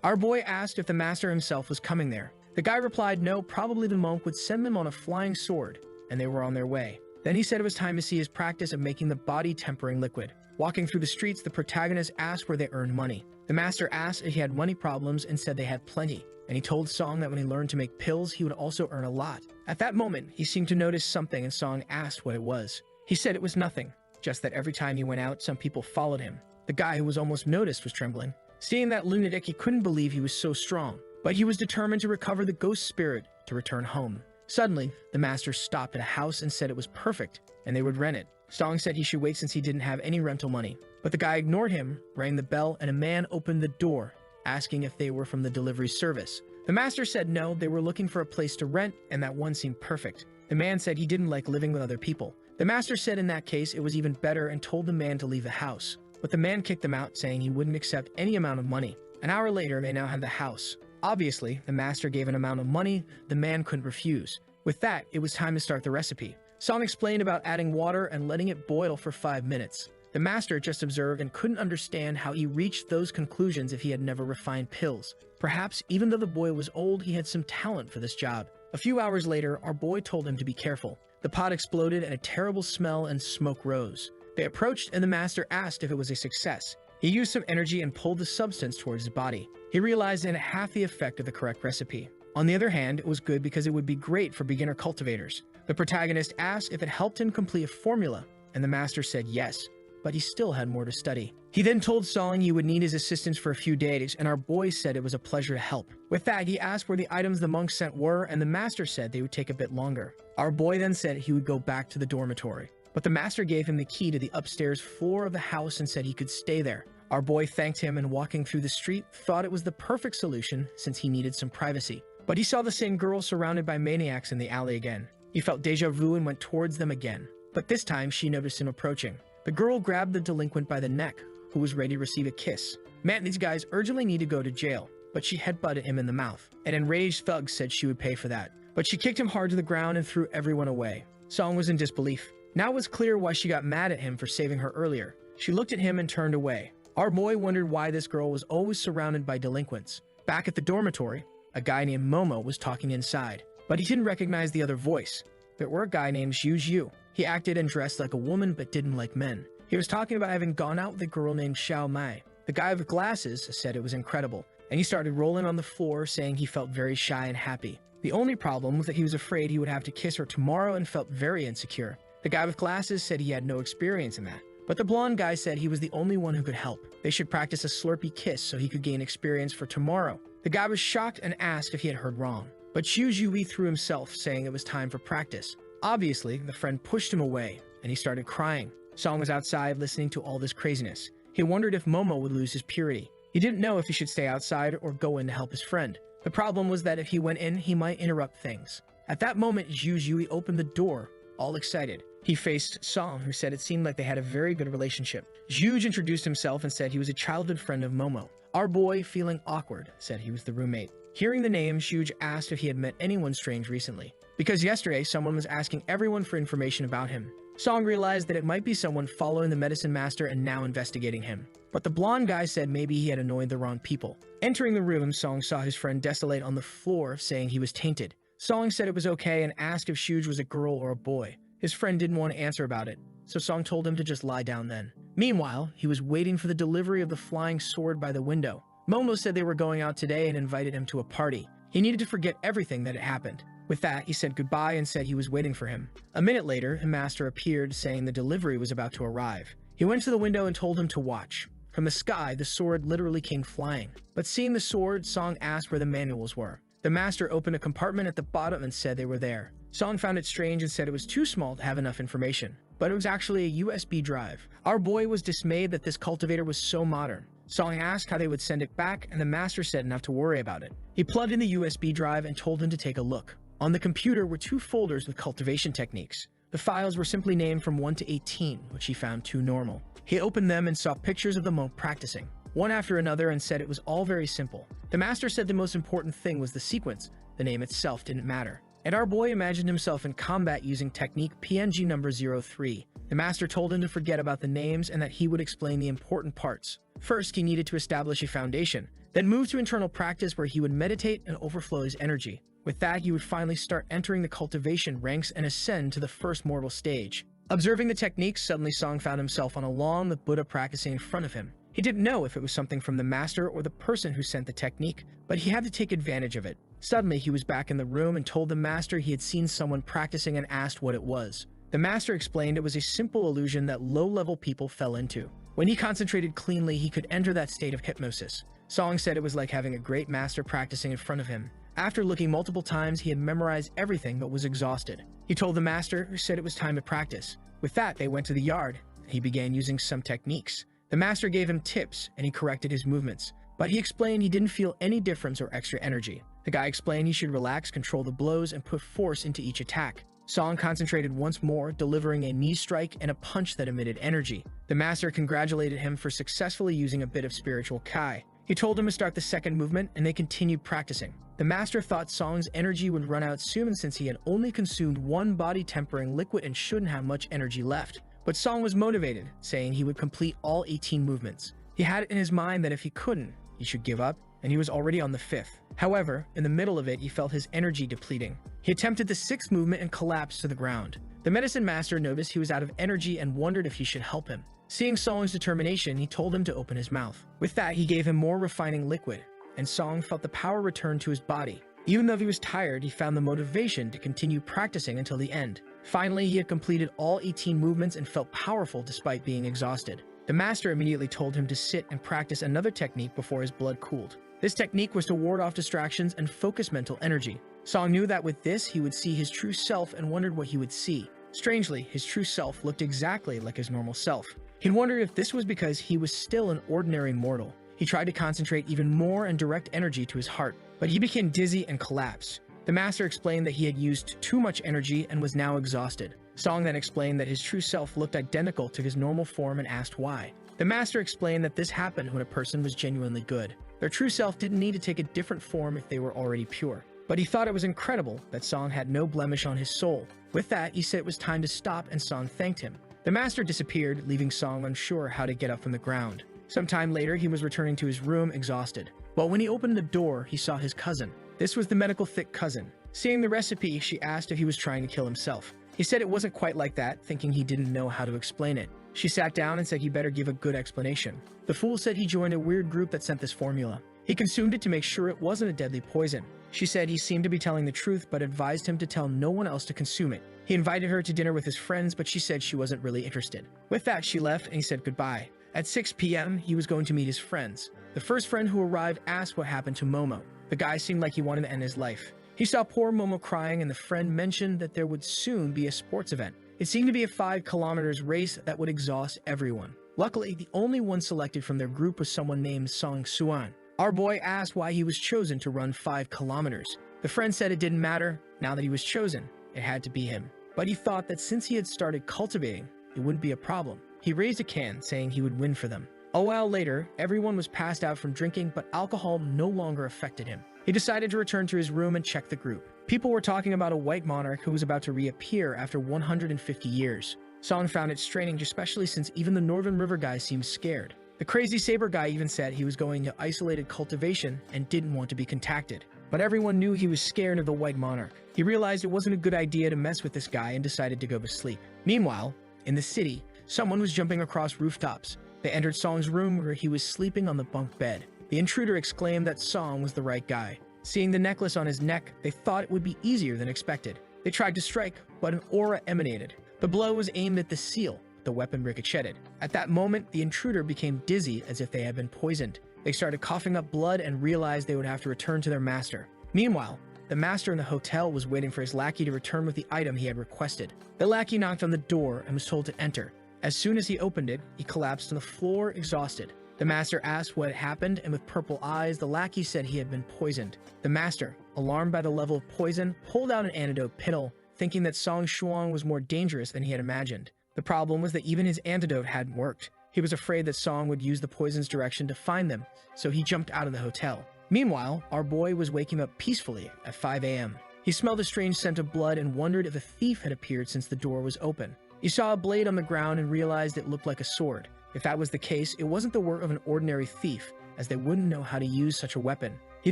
[SPEAKER 1] Our boy asked if the master himself was coming there. The guy replied no, probably the monk would send them on a flying sword, and they were on their way. Then he said it was time to see his practice of making the body-tempering liquid. Walking through the streets, the protagonist asked where they earned money. The master asked if he had money problems and said they had plenty, and he told Song that when he learned to make pills, he would also earn a lot. At that moment, he seemed to notice something and Song asked what it was. He said it was nothing, just that every time he went out, some people followed him. The guy who was almost noticed was trembling. Seeing that lunatic, he couldn't believe he was so strong, but he was determined to recover the ghost spirit to return home. Suddenly, the master stopped at a house and said it was perfect, and they would rent it. Song said he should wait since he didn't have any rental money, but the guy ignored him, rang the bell, and a man opened the door, asking if they were from the delivery service. The master said no, they were looking for a place to rent, and that one seemed perfect. The man said he didn't like living with other people. The master said in that case it was even better and told the man to leave the house, but the man kicked him out, saying he wouldn't accept any amount of money. An hour later, they now had the house. Obviously, the master gave an amount of money the man couldn't refuse. With that, it was time to start the recipe. Song explained about adding water and letting it boil for 5 minutes. The master just observed and couldn't understand how he reached those conclusions if he had never refined pills. Perhaps, even though the boy was old, he had some talent for this job. A few hours later, our boy told him to be careful. The pot exploded and a terrible smell and smoke rose. They approached and the master asked if it was a success. He used some energy and pulled the substance towards his body. He realized it had half the effect of the correct recipe. On the other hand, it was good because it would be great for beginner cultivators. The protagonist asked if it helped him complete a formula, and the master said yes, but he still had more to study. He then told Song he would need his assistance for a few days, and our boy said it was a pleasure to help. With that, he asked where the items the monks sent were, and the master said they would take a bit longer. Our boy then said he would go back to the dormitory, but the master gave him the key to the upstairs floor of the house and said he could stay there. Our boy thanked him and walking through the street thought it was the perfect solution since he needed some privacy. But he saw the same girl surrounded by maniacs in the alley again. He felt deja vu and went towards them again, but this time she noticed him approaching. The girl grabbed the delinquent by the neck, who was ready to receive a kiss. Man, these guys urgently need to go to jail, but she headbutted him in the mouth. An enraged thug said she would pay for that, but she kicked him hard to the ground and threw everyone away. Song was in disbelief. Now it was clear why she got mad at him for saving her earlier. She looked at him and turned away. Our boy wondered why this girl was always surrounded by delinquents. Back at the dormitory, a guy named Momo was talking inside, but he didn't recognize the other voice. There were a guy named Yu. He acted and dressed like a woman but didn't like men. He was talking about having gone out with a girl named Xiao Mai. The guy with glasses said it was incredible, and he started rolling on the floor saying he felt very shy and happy. The only problem was that he was afraid he would have to kiss her tomorrow and felt very insecure. The guy with glasses said he had no experience in that, but the blonde guy said he was the only one who could help. They should practice a slurpy kiss so he could gain experience for tomorrow. The guy was shocked and asked if he had heard wrong, but Yu threw himself, saying it was time for practice. Obviously, the friend pushed him away, and he started crying. Song was outside listening to all this craziness. He wondered if Momo would lose his purity. He didn't know if he should stay outside or go in to help his friend. The problem was that if he went in, he might interrupt things. At that moment, Yu opened the door, all excited. He faced Song, who said it seemed like they had a very good relationship. Zhuge introduced himself and said he was a childhood friend of Momo. Our boy, feeling awkward, said he was the roommate. Hearing the name, Zhuge asked if he had met anyone strange recently, because yesterday someone was asking everyone for information about him. Song realized that it might be someone following the medicine master and now investigating him. But the blonde guy said maybe he had annoyed the wrong people. Entering the room, Song saw his friend desolate on the floor, saying he was tainted. Song said it was okay and asked if Zhuge was a girl or a boy. His friend didn't want to answer about it, so Song told him to just lie down then. Meanwhile, he was waiting for the delivery of the flying sword by the window. Momo said they were going out today and invited him to a party. He needed to forget everything that had happened. With that, he said goodbye and said he was waiting for him. A minute later, the master appeared, saying the delivery was about to arrive. He went to the window and told him to watch. From the sky, the sword literally came flying. But seeing the sword, Song asked where the manuals were. The master opened a compartment at the bottom and said they were there. Song found it strange and said it was too small to have enough information, but it was actually a USB drive. Our boy was dismayed that this cultivator was so modern. Song asked how they would send it back, and the master said not to worry about it. He plugged in the USB drive and told him to take a look. On the computer were 2 folders with cultivation techniques. The files were simply named from 1 to 18, which he found too normal. He opened them and saw pictures of the monk practicing, one after another, and said it was all very simple. The master said the most important thing was the sequence. The name itself didn't matter. And our boy imagined himself in combat using technique PNG number 03. The master told him to forget about the names and that he would explain the important parts. First, he needed to establish a foundation, then move to internal practice where he would meditate and overflow his energy. With that, he would finally start entering the cultivation ranks and ascend to the first mortal stage. Observing the techniques, suddenly Song found himself on a lawn with Buddha practicing in front of him. He didn't know if it was something from the master or the person who sent the technique, but he had to take advantage of it. Suddenly, he was back in the room and told the master he had seen someone practicing and asked what it was. The master explained it was a simple illusion that low-level people fell into. When he concentrated cleanly, he could enter that state of hypnosis. Song said it was like having a great master practicing in front of him. After looking multiple times, he had memorized everything but was exhausted. He told the master, who said it was time to practice. With that, they went to the yard. He began using some techniques. The master gave him tips, and he corrected his movements, but he explained he didn't feel any difference or extra energy. The guy explained he should relax, control the blows, and put force into each attack. Song concentrated once more, delivering a knee strike and a punch that emitted energy. The master congratulated him for successfully using a bit of spiritual Kai. He told him to start the second movement, and they continued practicing. The master thought Song's energy would run out soon since he had only consumed 1 body-tempering liquid and shouldn't have much energy left. But Song was motivated, saying he would complete all 18 movements. He had it in his mind that if he couldn't, he should give up and he was already on the 5th. However, in the middle of it, he felt his energy depleting. He attempted the 6th movement and collapsed to the ground. The medicine master noticed he was out of energy and wondered if he should help him. Seeing Song's determination, he told him to open his mouth. With that, he gave him more refining liquid, and Song felt the power return to his body. Even though he was tired, he found the motivation to continue practicing until the end. Finally, he had completed all 18 movements and felt powerful despite being exhausted. The master immediately told him to sit and practice another technique before his blood cooled. This technique was to ward off distractions and focus mental energy. Song knew that with this, he would see his true self and wondered what he would see. Strangely, his true self looked exactly like his normal self. He'd wondered if this was because he was still an ordinary mortal. He tried to concentrate even more and direct energy to his heart, but he became dizzy and collapsed. The master explained that he had used too much energy and was now exhausted. Song then explained that his true self looked identical to his normal form and asked why. The master explained that this happened when a person was genuinely good. Their true self didn't need to take a different form if they were already pure. But he thought it was incredible that Song had no blemish on his soul. With that, he said it was time to stop and Song thanked him. The master disappeared, leaving Song unsure how to get up from the ground. Sometime later, he was returning to his room exhausted. But when he opened the door, he saw his cousin. This was the medical thick cousin. Seeing the recipe, she asked if he was trying to kill himself. He said it wasn't quite like that, thinking he didn't know how to explain it. She sat down and said he better give a good explanation. The fool said he joined a weird group that sent this formula. He consumed it to make sure it wasn't a deadly poison. She said he seemed to be telling the truth, but advised him to tell no one else to consume it. He invited her to dinner with his friends, but she said she wasn't really interested. With that, she left and he said goodbye. At 6 p.m., he was going to meet his friends. The first friend who arrived asked what happened to Momo. The guy seemed like he wanted to end his life. He saw poor Momo crying, and the friend mentioned that there would soon be a sports event. It seemed to be a 5 kilometers race that would exhaust everyone. Luckily, the only one selected from their group was someone named Song Shuhang. Our boy asked why he was chosen to run 5 kilometers. The friend said it didn't matter. Now that he was chosen, it had to be him. But he thought that since he had started cultivating, it wouldn't be a problem. He raised a can, saying he would win for them. A while later, everyone was passed out from drinking, but alcohol no longer affected him. He decided to return to his room and check the group. People were talking about a white monarch who was about to reappear after 150 years. Song found it strange, especially since even the Northern River guy seemed scared. The crazy saber guy even said he was going to isolated cultivation and didn't want to be contacted. But everyone knew he was scared of the white monarch. He realized it wasn't a good idea to mess with this guy and decided to go to sleep. Meanwhile, in the city, someone was jumping across rooftops. They entered Song's room where he was sleeping on the bunk bed. The intruder exclaimed that Song was the right guy. Seeing the necklace on his neck, they thought it would be easier than expected. They tried to strike, but an aura emanated. The blow was aimed at the seal. The weapon ricocheted. At that moment, the intruder became dizzy as if they had been poisoned. They started coughing up blood and realized they would have to return to their master. Meanwhile, the master in the hotel was waiting for his lackey to return with the item he had requested. The lackey knocked on the door and was told to enter. As soon as he opened it, he collapsed on the floor, exhausted. The master asked what had happened, and with purple eyes, the lackey said he had been poisoned. The master, alarmed by the level of poison, pulled out an antidote pill, thinking that Song Shuhang was more dangerous than he had imagined. The problem was that even his antidote hadn't worked. He was afraid that Song would use the poison's direction to find them, so he jumped out of the hotel. Meanwhile, our boy was waking up peacefully at 5 a.m. He smelled a strange scent of blood and wondered if a thief had appeared since the door was open. He saw a blade on the ground and realized it looked like a sword. If that was the case, it wasn't the work of an ordinary thief, as they wouldn't know how to use such a weapon. He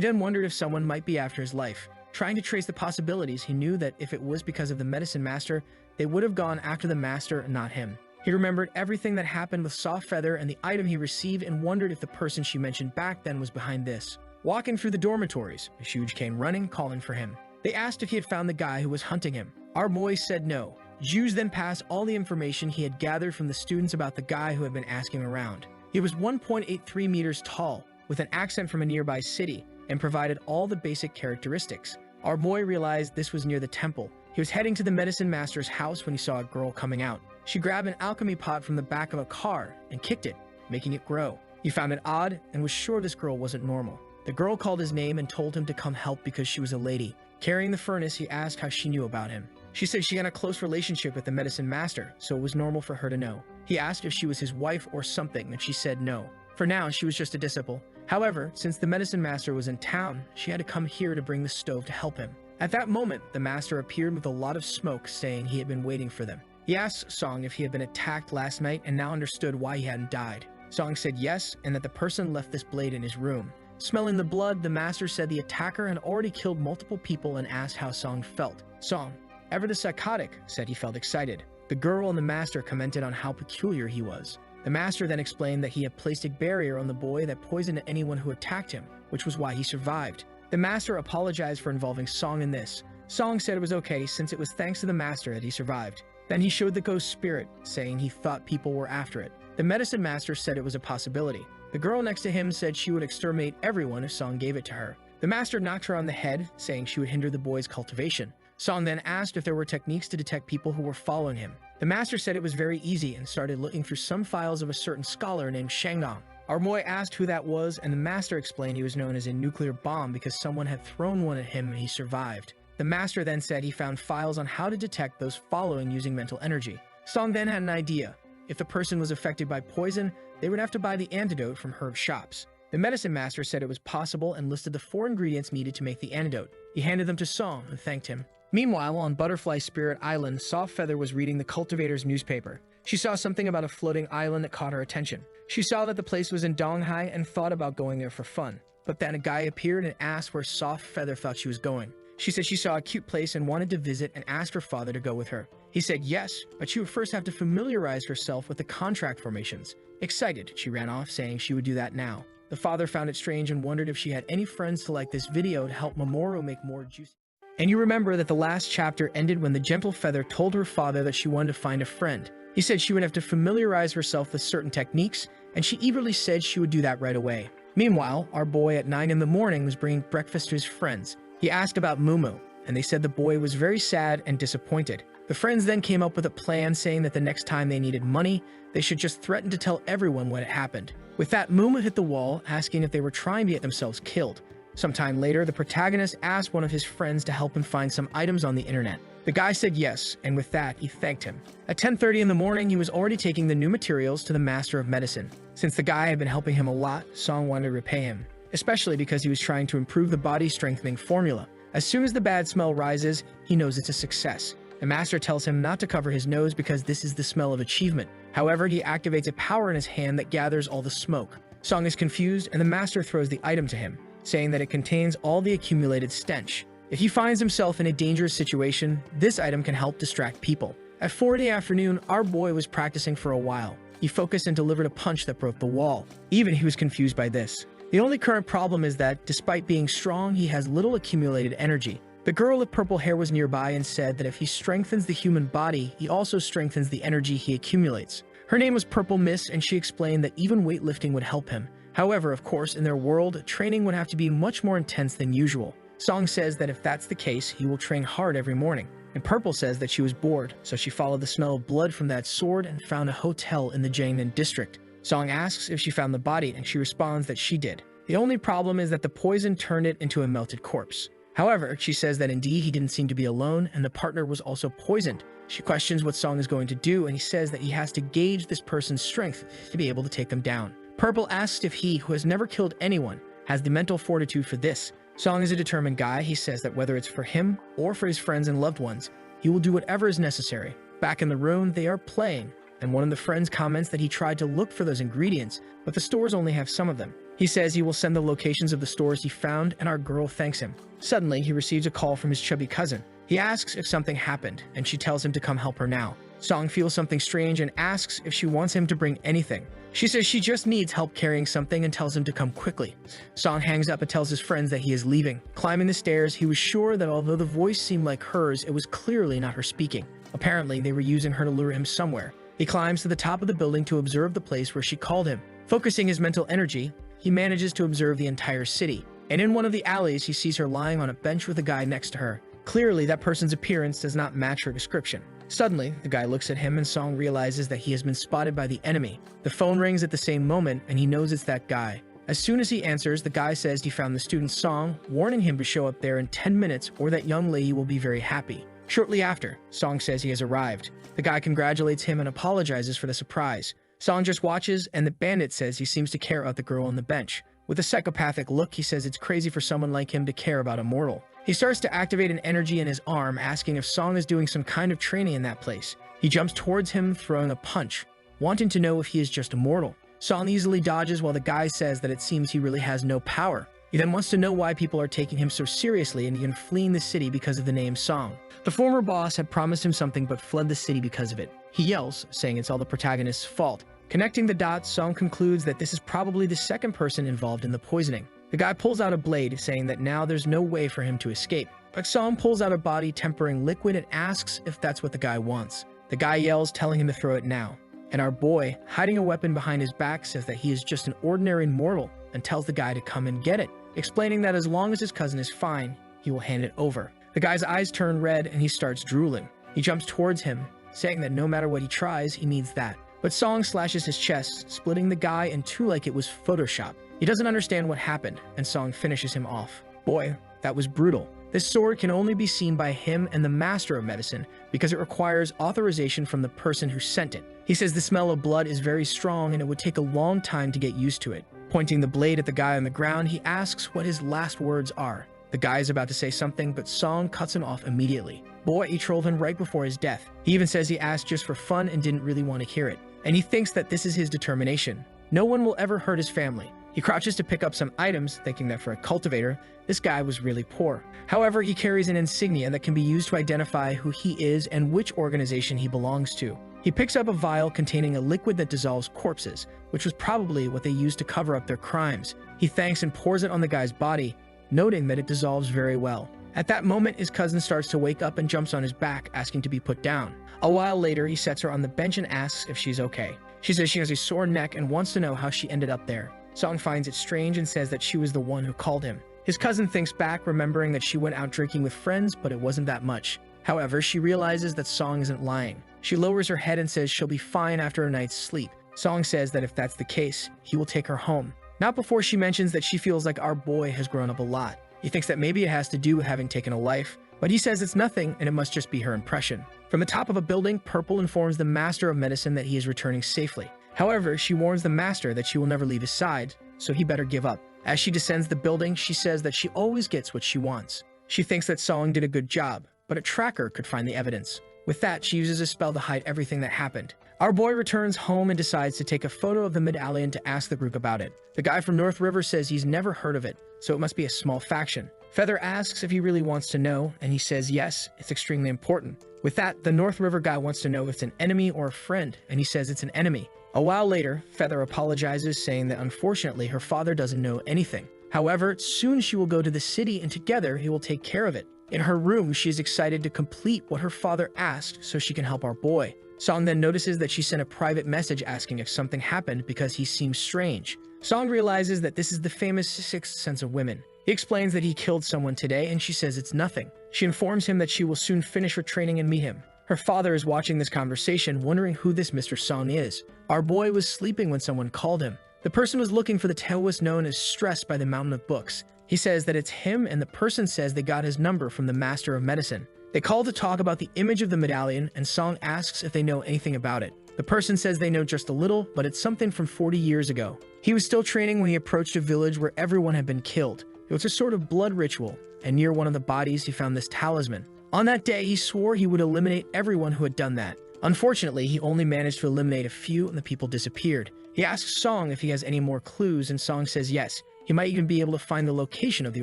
[SPEAKER 1] then wondered if someone might be after his life. Trying to trace the possibilities, he knew that if it was because of the medicine master, they would have gone after the master and not him. He remembered everything that happened with Soft Feather and the item he received and wondered if the person she mentioned back then was behind this. Walking through the dormitories, a Shuj came running, calling for him. They asked if he had found the guy who was hunting him. Our boy said no. Juge then passed all the information he had gathered from the students about the guy who had been asking around. He was 1.83 meters tall, with an accent from a nearby city, and provided all the basic characteristics. Our boy realized this was near the temple. He was heading to the medicine master's house when he saw a girl coming out. She grabbed an alchemy pot from the back of a car and kicked it, making it grow. He found it odd and was sure this girl wasn't normal. The girl called his name and told him to come help because she was a lady. Carrying the furnace, he asked how she knew about him. She said she had a close relationship with the medicine master, so it was normal for her to know. He asked if she was his wife or something, and she said no. For now, she was just a disciple. However, since the medicine master was in town, she had to come here to bring the stove to help him. At that moment, the master appeared with a lot of smoke, saying he had been waiting for them. He asked Song if he had been attacked last night and now understood why he hadn't died. Song said yes, and that the person left this blade in his room. Smelling the blood, the master said the attacker had already killed multiple people and asked how Song felt. Song, ever the psychotic, said he felt excited. The girl and the master commented on how peculiar he was. The master then explained that he had placed a barrier on the boy that poisoned anyone who attacked him, which was why he survived. The master apologized for involving Song in this. Song said it was okay since it was thanks to the master that he survived. Then he showed the ghost spirit, saying he thought people were after it. The medicine master said it was a possibility. The girl next to him said she would exterminate everyone if Song gave it to her. The master knocked her on the head, saying she would hinder the boy's cultivation. Song then asked if there were techniques to detect people who were following him. The master said it was very easy and started looking through some files of a certain scholar named Shanggong. Our boy asked who that was, and the master explained he was known as a nuclear bomb because someone had thrown one at him and he survived. The master then said he found files on how to detect those following using mental energy. Song then had an idea. If the person was affected by poison, they would have to buy the antidote from herb shops. The medicine master said it was possible and listed the 4 ingredients needed to make the antidote. He handed them to Song and thanked him. Meanwhile, on Butterfly Spirit Island, Soft Feather was reading the cultivator's newspaper. She saw something about a floating island that caught her attention. She saw that the place was in Donghai and thought about going there for fun. But then a guy appeared and asked where Soft Feather thought she was going. She said she saw a cute place and wanted to visit and asked her father to go with her. He said yes, but she would first have to familiarize herself with the contract formations. Excited, she ran off, saying she would do that now. The father found it strange and wondered if she had any friends to like this video to help Mamoru make more juicy. And you remember that the last chapter ended when the gentle Feather told her father that she wanted to find a friend. He said she would have to familiarize herself with certain techniques, and she eagerly said she would do that right away. Meanwhile, our boy at 9 in the morning was bringing breakfast to his friends. He asked about Mumu, and they said the boy was very sad and disappointed. The friends then came up with a plan saying that the next time they needed money, they should just threaten to tell everyone what had happened. With that, Mumu hit the wall, asking if they were trying to get themselves killed. Sometime later, the protagonist asked one of his friends to help him find some items on the internet. The guy said yes, and with that, he thanked him. At 10:30 in the morning, he was already taking the new materials to the Master of Medicine. Since the guy had been helping him a lot, Song wanted to repay him, especially because he was trying to improve the body strengthening formula. As soon as the bad smell rises, he knows it's a success. The master tells him not to cover his nose because this is the smell of achievement. However, he activates a power in his hand that gathers all the smoke. Song is confused, and the master throws the item to him, saying that it contains all the accumulated stench. If he finds himself in a dangerous situation, this item can help distract people. At 4 in the afternoon, our boy was practicing for a while. He focused and delivered a punch that broke the wall. Even he was confused by this. The only current problem is that, despite being strong, he has little accumulated energy. The girl with purple hair was nearby and said that if he strengthens the human body, he also strengthens the energy he accumulates. Her name was Purple Mist, and she explained that even weightlifting would help him. However, of course, in their world, training would have to be much more intense than usual. Song says that if that's the case, he will train hard every morning. And Purple says that she was bored, so she followed the smell of blood from that sword and found a hotel in the Jiangnan district. Song asks if she found the body, and she responds that she did. The only problem is that the poison turned it into a melted corpse. However, she says that indeed he didn't seem to be alone, and the partner was also poisoned. She questions what Song is going to do, and he says that he has to gauge this person's strength to be able to take them down. Purple asks if he, who has never killed anyone, has the mental fortitude for this. Song is a determined guy. He says that whether it's for him or for his friends and loved ones, he will do whatever is necessary. Back in the room, they are playing, and one of the friends comments that he tried to look for those ingredients, but the stores only have some of them. He says he will send the locations of the stores he found, and our girl thanks him. Suddenly, he receives a call from his chubby cousin. He asks if something happened, and she tells him to come help her now. Song feels something strange and asks if she wants him to bring anything. She says she just needs help carrying something and tells him to come quickly. Song hangs up and tells his friends that he is leaving. Climbing the stairs, he was sure that although the voice seemed like hers, it was clearly not her speaking. Apparently, they were using her to lure him somewhere. He climbs to the top of the building to observe the place where she called him. Focusing his mental energy, he manages to observe the entire city. And in one of the alleys, he sees her lying on a bench with a guy next to her. Clearly, that person's appearance does not match her description. Suddenly, the guy looks at him and Song realizes that he has been spotted by the enemy. The phone rings at the same moment, and he knows it's that guy. As soon as he answers, the guy says he found the student Song, warning him to show up there in 10 minutes or that young lady will be very happy. Shortly after, Song says he has arrived. The guy congratulates him and apologizes for the surprise. Song just watches, and the bandit says he seems to care about the girl on the bench. With a psychopathic look, he says it's crazy for someone like him to care about a mortal. He starts to activate an energy in his arm, asking if Song is doing some kind of training in that place. He jumps towards him, throwing a punch, wanting to know if he is just a mortal. Song easily dodges while the guy says that it seems he really has no power. He then wants to know why people are taking him so seriously and even fleeing the city because of the name Song. The former boss had promised him something but fled the city because of it. He yells, saying it's all the protagonist's fault. Connecting the dots, Song concludes that this is probably the second person involved in the poisoning. The guy pulls out a blade, saying that now there's no way for him to escape. But Song pulls out a body tempering liquid and asks if that's what the guy wants. The guy yells, telling him to throw it now. And our boy, hiding a weapon behind his back, says that he is just an ordinary mortal and tells the guy to come and get it, explaining that as long as his cousin is fine, he will hand it over. The guy's eyes turn red and he starts drooling. He jumps towards him, saying that no matter what he tries, he needs that. But Song slashes his chest, splitting the guy in two like it was Photoshop. He doesn't understand what happened, and Song finishes him off. Boy, that was brutal. This sword can only be seen by him and the master of medicine because it requires authorization from the person who sent it. He says the smell of blood is very strong and it would take a long time to get used to it. Pointing the blade at the guy on the ground, he asks what his last words are. The guy is about to say something, but Song cuts him off immediately. Boy, he trolled him right before his death. He even says he asked just for fun and didn't really want to hear it. And he thinks that this is his determination. No one will ever hurt his family. He crouches to pick up some items, thinking that for a cultivator, this guy was really poor. However, he carries an insignia that can be used to identify who he is and which organization he belongs to. He picks up a vial containing a liquid that dissolves corpses, which was probably what they used to cover up their crimes. He thanks and pours it on the guy's body, noting that it dissolves very well. At that moment, his cousin starts to wake up and jumps on his back, asking to be put down. A while later, he sets her on the bench and asks if she's okay. She says she has a sore neck and wants to know how she ended up there. Song finds it strange and says that she was the one who called him. His cousin thinks back, remembering that she went out drinking with friends, but it wasn't that much. However, she realizes that Song isn't lying. She lowers her head and says she'll be fine after a night's sleep. Song says that if that's the case, he will take her home. Not before she mentions that she feels like our boy has grown up a lot. He thinks that maybe it has to do with having taken a life, but he says it's nothing and it must just be her impression. From the top of a building, Purple informs the master of medicine that he is returning safely. However, she warns the master that she will never leave his side, so he better give up. As she descends the building, she says that she always gets what she wants. She thinks that Song did a good job, but a tracker could find the evidence. With that, she uses a spell to hide everything that happened. Our boy returns home and decides to take a photo of the medallion to ask the group about it. The guy from North River says he's never heard of it, so it must be a small faction. Feather asks if he really wants to know, and he says yes, it's extremely important. With that, the North River guy wants to know if it's an enemy or a friend, and he says it's an enemy. A while later, Feather apologizes, saying that unfortunately her father doesn't know anything. However, soon she will go to the city and together he will take care of it. In her room, she is excited to complete what her father asked so she can help our boy. Song then notices that she sent a private message asking if something happened because he seems strange. Song realizes that this is the famous sixth sense of women. He explains that he killed someone today and she says it's nothing. She informs him that she will soon finish her training and meet him. Her father is watching this conversation, wondering who this Mr. Song is. Our boy was sleeping when someone called him. The person was looking for the Taoist known as stressed by the mountain of books. He says that it's him, and the person says they got his number from the master of medicine. They call to talk about the image of the medallion, and Song asks if they know anything about it. The person says they know just a little, but it's something from 40 years ago. He was still training when he approached a village where everyone had been killed. It was a sort of blood ritual, and near one of the bodies he found this talisman. On that day, he swore he would eliminate everyone who had done that. Unfortunately, he only managed to eliminate a few and the people disappeared. He asks Song if he has any more clues, and Song says yes. He might even be able to find the location of the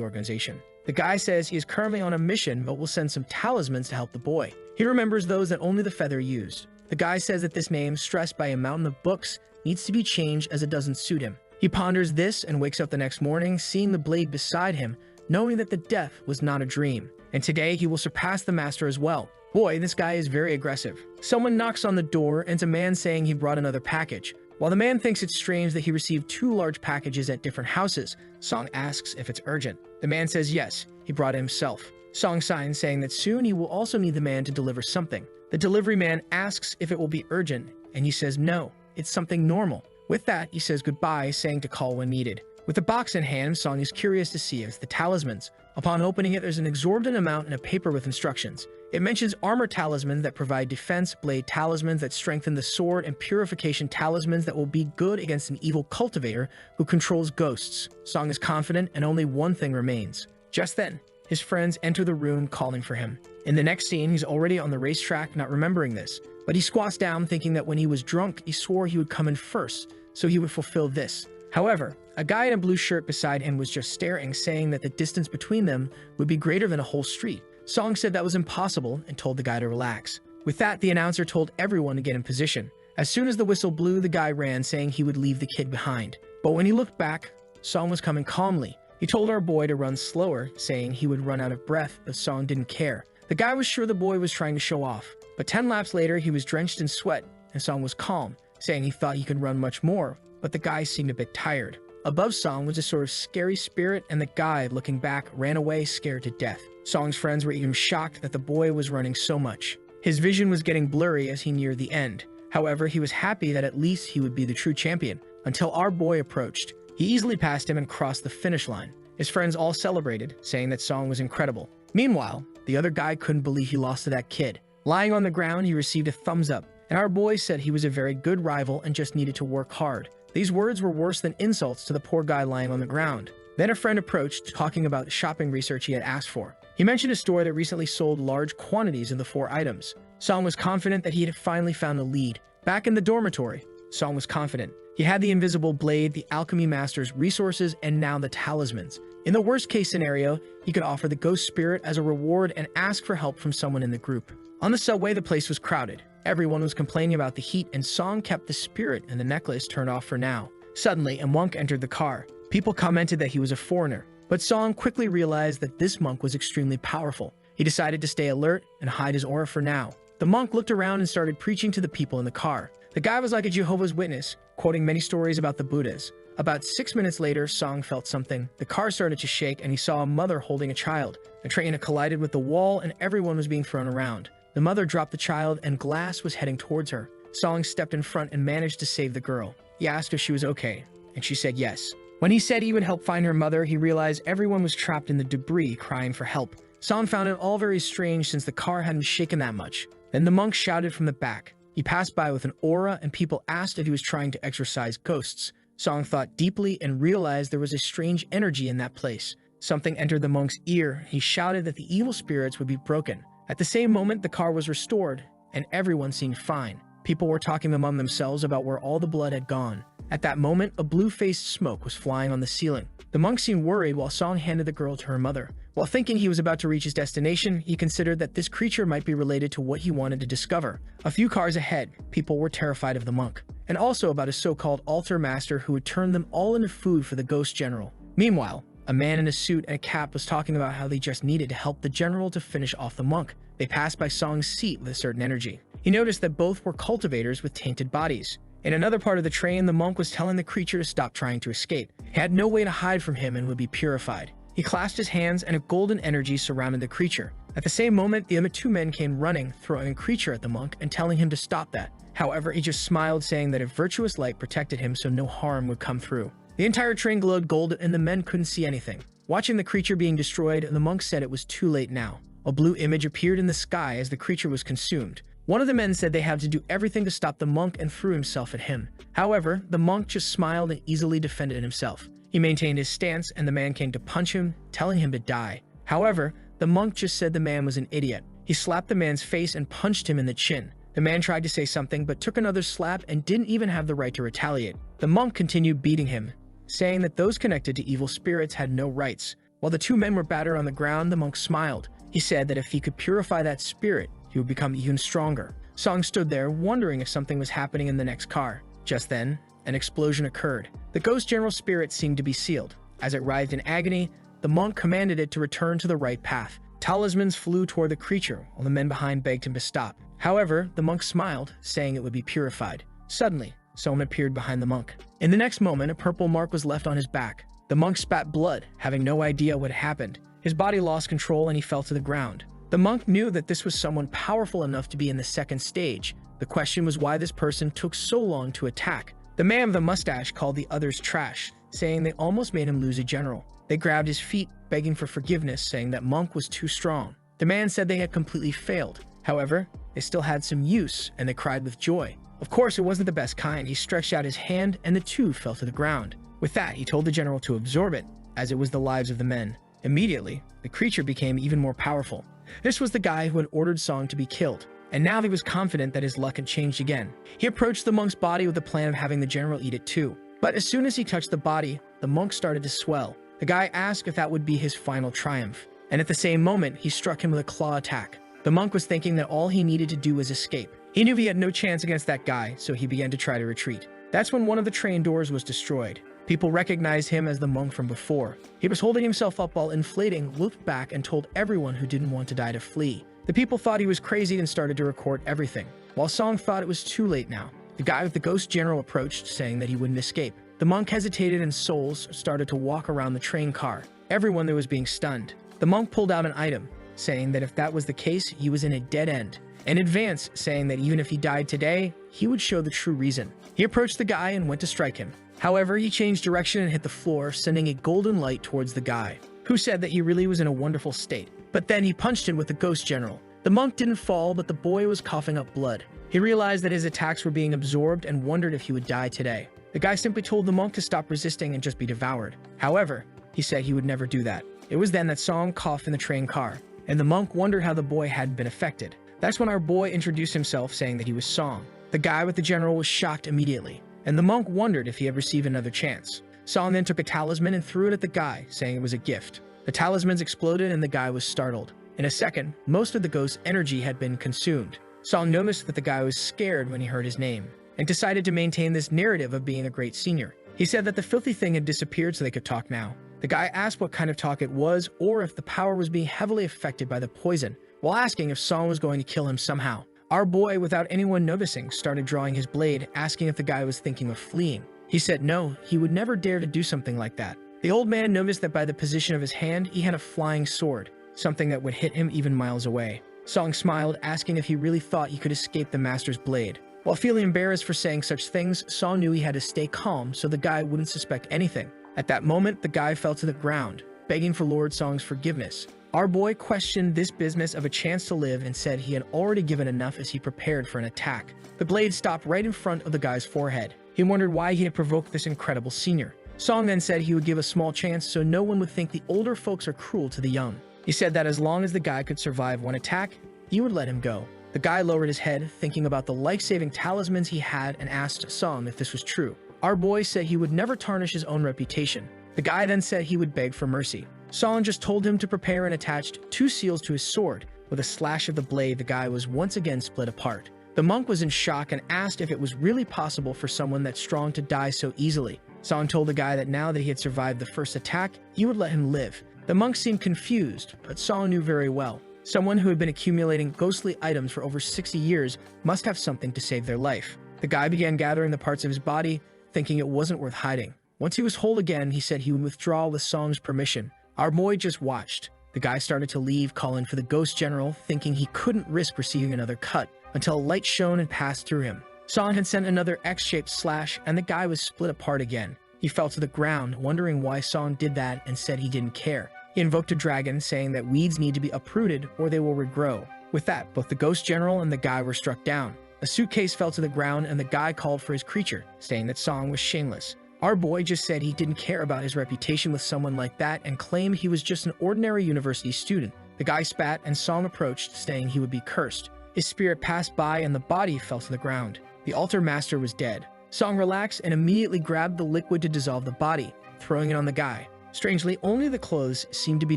[SPEAKER 1] organization. The guy says he is currently on a mission, but will send some talismans to help the boy. He remembers those that only the Feather used. The guy says that this name, stressed by a mountain of books, needs to be changed as it doesn't suit him. He ponders this and wakes up the next morning, seeing the blade beside him, knowing that the death was not a dream. And today he will surpass the master as well. Boy, this guy is very aggressive. Someone knocks on the door and it's a man saying he brought another package. While the man thinks it's strange that he received 2 large packages at different houses, Song asks if it's urgent. The man says yes, he brought it himself. Song signs, saying that soon he will also need the man to deliver something. The delivery man asks if it will be urgent, and he says no, it's something normal. With that, he says goodbye, saying to call when needed. With the box in hand, Song is curious to see if it's the talismans. Upon opening it, there's an exorbitant amount in a paper with instructions. It mentions armor talismans that provide defense, blade talismans that strengthen the sword, and purification talismans that will be good against an evil cultivator who controls ghosts. Song is confident, and only one thing remains. Just then, his friends enter the room calling for him. In the next scene, he's already on the racetrack, not remembering this, but he squats down thinking that when he was drunk, he swore he would come in first, so he would fulfill this. However, a guy in a blue shirt beside him was just staring, saying that the distance between them would be greater than a whole street. Song said that was impossible and told the guy to relax. With that, the announcer told everyone to get in position. As soon as the whistle blew, the guy ran, saying he would leave the kid behind. But when he looked back, Song was coming calmly. He told our boy to run slower, saying he would run out of breath, but Song didn't care. The guy was sure the boy was trying to show off. But 10 laps later, he was drenched in sweat, and Song was calm, saying he thought he could run much more, but the guy seemed a bit tired. Above Song was a sort of scary spirit, and the guy, looking back, ran away scared to death. Song's friends were even shocked that the boy was running so much. His vision was getting blurry as he neared the end. However, he was happy that at least he would be the true champion, until our boy approached. He easily passed him and crossed the finish line. His friends all celebrated, saying that Song was incredible. Meanwhile, the other guy couldn't believe he lost to that kid. Lying on the ground, he received a thumbs up, and our boy said he was a very good rival and just needed to work hard. These words were worse than insults to the poor guy lying on the ground. Then a friend approached, talking about the shopping research he had asked for. He mentioned a store that recently sold large quantities of the 4 items. Song was confident that he had finally found a lead. Back in the dormitory, Song was confident. He had the invisible blade, the alchemy master's resources, and now the talismans. In the worst case scenario, he could offer the ghost spirit as a reward and ask for help from someone in the group. On the subway, the place was crowded. Everyone was complaining about the heat, and Song kept the spirit and the necklace turned off for now. Suddenly, a monk entered the car. People commented that he was a foreigner, but Song quickly realized that this monk was extremely powerful. He decided to stay alert and hide his aura for now. The monk looked around and started preaching to the people in the car. The guy was like a Jehovah's Witness, quoting many stories about the Buddhas. About 6 minutes later, Song felt something. The car started to shake, and he saw a mother holding a child. The train had collided with the wall, and everyone was being thrown around. The mother dropped the child, and glass was heading towards her. Song stepped in front and managed to save the girl. He asked if she was okay, and she said yes. When he said he would help find her mother, he realized everyone was trapped in the debris, crying for help. Song found it all very strange since the car hadn't shaken that much. Then the monk shouted from the back. He passed by with an aura, and people asked if he was trying to exorcise ghosts. Song thought deeply and realized there was a strange energy in that place. Something entered the monk's ear. He shouted that the evil spirits would be broken. At the same moment, the car was restored, and everyone seemed fine. People were talking among themselves about where all the blood had gone. At that moment, a blue-faced smoke was flying on the ceiling. The monk seemed worried while Song handed the girl to her mother. While thinking he was about to reach his destination, he considered that this creature might be related to what he wanted to discover. A few cars ahead, people were terrified of the monk, and also about a so-called altar master who would turn them all into food for the ghost general. Meanwhile, a man in a suit and a cap was talking about how they just needed to help the general to finish off the monk. They passed by Song's seat with a certain energy. He noticed that both were cultivators with tainted bodies. In another part of the train, the monk was telling the creature to stop trying to escape. He had no way to hide from him and would be purified. He clasped his hands, and a golden energy surrounded the creature. At the same moment, the other 2 men came running, throwing a creature at the monk and telling him to stop that. However, he just smiled, saying that a virtuous light protected him so no harm would come through. The entire train glowed golden, and the men couldn't see anything. Watching the creature being destroyed, the monk said it was too late now. A blue image appeared in the sky as the creature was consumed. One of the men said they had to do everything to stop the monk and threw himself at him. However, the monk just smiled and easily defended himself. He maintained his stance, and the man came to punch him, telling him to die. However, the monk just said the man was an idiot. He slapped the man's face and punched him in the chin. The man tried to say something, but took another slap and didn't even have the right to retaliate. The monk continued beating him, saying that those connected to evil spirits had no rights. While the 2 men were battered on the ground, the monk smiled. He said that if he could purify that spirit, he would become even stronger. Song stood there, wondering if something was happening in the next car. Just then, an explosion occurred. The ghost general spirit seemed to be sealed. As it writhed in agony, the monk commanded it to return to the right path. Talismans flew toward the creature, while the men behind begged him to stop. However, the monk smiled, saying it would be purified. Suddenly, someone appeared behind the monk. In the next moment, a purple mark was left on his back. The monk spat blood, having no idea what happened. His body lost control and he fell to the ground. The monk knew that this was someone powerful enough to be in the second stage. The question was why this person took so long to attack. The man with the mustache called the others trash, saying they almost made him lose a general. They grabbed his feet, begging for forgiveness, saying that monk was too strong. The man said they had completely failed. However, they still had some use, and they cried with joy. Of course, it wasn't the best kind. He stretched out his hand, and the 2 fell to the ground. With that, he told the general to absorb it, as it was the lives of the men. Immediately, the creature became even more powerful. This was the guy who had ordered Song to be killed, and now he was confident that his luck had changed again. He approached the monk's body with the plan of having the general eat it too. But as soon as he touched the body, the monk started to swell. The guy asked if that would be his final triumph, and at the same moment, he struck him with a claw attack. The monk was thinking that all he needed to do was escape. He knew he had no chance against that guy, so he began to try to retreat. That's when one of the train doors was destroyed. People recognized him as the monk from before. He was holding himself up while inflating, looked back, and told everyone who didn't want to die to flee. The people thought he was crazy and started to record everything, while Song thought it was too late now. The guy with the ghost general approached, saying that he wouldn't escape. The monk hesitated and souls started to walk around the train car. Everyone there was being stunned. The monk pulled out an item, saying that if that was the case, he was in a dead end. In advance, saying that even if he died today, he would show the true reason. He approached the guy and went to strike him. However, he changed direction and hit the floor, sending a golden light towards the guy, who said that he really was in a wonderful state. But then he punched him with the ghost general. The monk didn't fall, but the boy was coughing up blood. He realized that his attacks were being absorbed and wondered if he would die today. The guy simply told the monk to stop resisting and just be devoured. However, he said he would never do that. It was then that Song coughed in the train car, and the monk wondered how the boy hadn't been affected. That's when our boy introduced himself, saying that he was Song. The guy with the general was shocked immediately, and the monk wondered if he had received another chance. Song then took a talisman and threw it at the guy, saying it was a gift. The talismans exploded and the guy was startled. In a second, most of the ghost's energy had been consumed. Song noticed that the guy was scared when he heard his name, and decided to maintain this narrative of being a great senior. He said that the filthy thing had disappeared so they could talk now. The guy asked what kind of talk it was, or if the power was being heavily affected by the poison, while asking if Song was going to kill him somehow. Our boy, without anyone noticing, started drawing his blade, asking if the guy was thinking of fleeing. He said no, he would never dare to do something like that. The old man noticed that by the position of his hand, he had a flying sword, something that would hit him even miles away. Song smiled, asking if he really thought he could escape the master's blade. While feeling embarrassed for saying such things, Song knew he had to stay calm so the guy wouldn't suspect anything. At that moment, the guy fell to the ground, begging for Lord Song's forgiveness. Our boy questioned this business of a chance to live and said he had already given enough as he prepared for an attack. The blade stopped right in front of the guy's forehead. He wondered why he had provoked this incredible senior. Song then said he would give a small chance so no one would think the older folks are cruel to the young. He said that as long as the guy could survive one attack, he would let him go. The guy lowered his head, thinking about the life-saving talismans he had, and asked Song if this was true. Our boy said he would never tarnish his own reputation. The guy then said he would beg for mercy. Song just told him to prepare and attached 2 seals to his sword. With a slash of the blade, the guy was once again split apart. The monk was in shock and asked if it was really possible for someone that strong to die so easily. Song told the guy that now that he had survived the first attack, he would let him live. The monk seemed confused, but Song knew very well. Someone who had been accumulating ghostly items for over 60 years must have something to save their life. The guy began gathering the parts of his body, thinking it wasn't worth hiding. Once he was whole again, he said he would withdraw with Song's permission. Our boy just watched. The guy started to leave, calling for the ghost general, thinking he couldn't risk receiving another cut, until a light shone and passed through him. Song had sent another X-shaped slash, and the guy was split apart again. He fell to the ground, wondering why Song did that, and said he didn't care. He invoked a dragon, saying that weeds need to be uprooted or they will regrow. With that, both the ghost general and the guy were struck down. A suitcase fell to the ground, and the guy called for his creature, saying that Song was shameless. Our boy just said he didn't care about his reputation with someone like that and claimed he was just an ordinary university student. The guy spat and Song approached, saying he would be cursed. His spirit passed by and the body fell to the ground. The altar master was dead. Song relaxed and immediately grabbed the liquid to dissolve the body, throwing it on the guy. Strangely, only the clothes seemed to be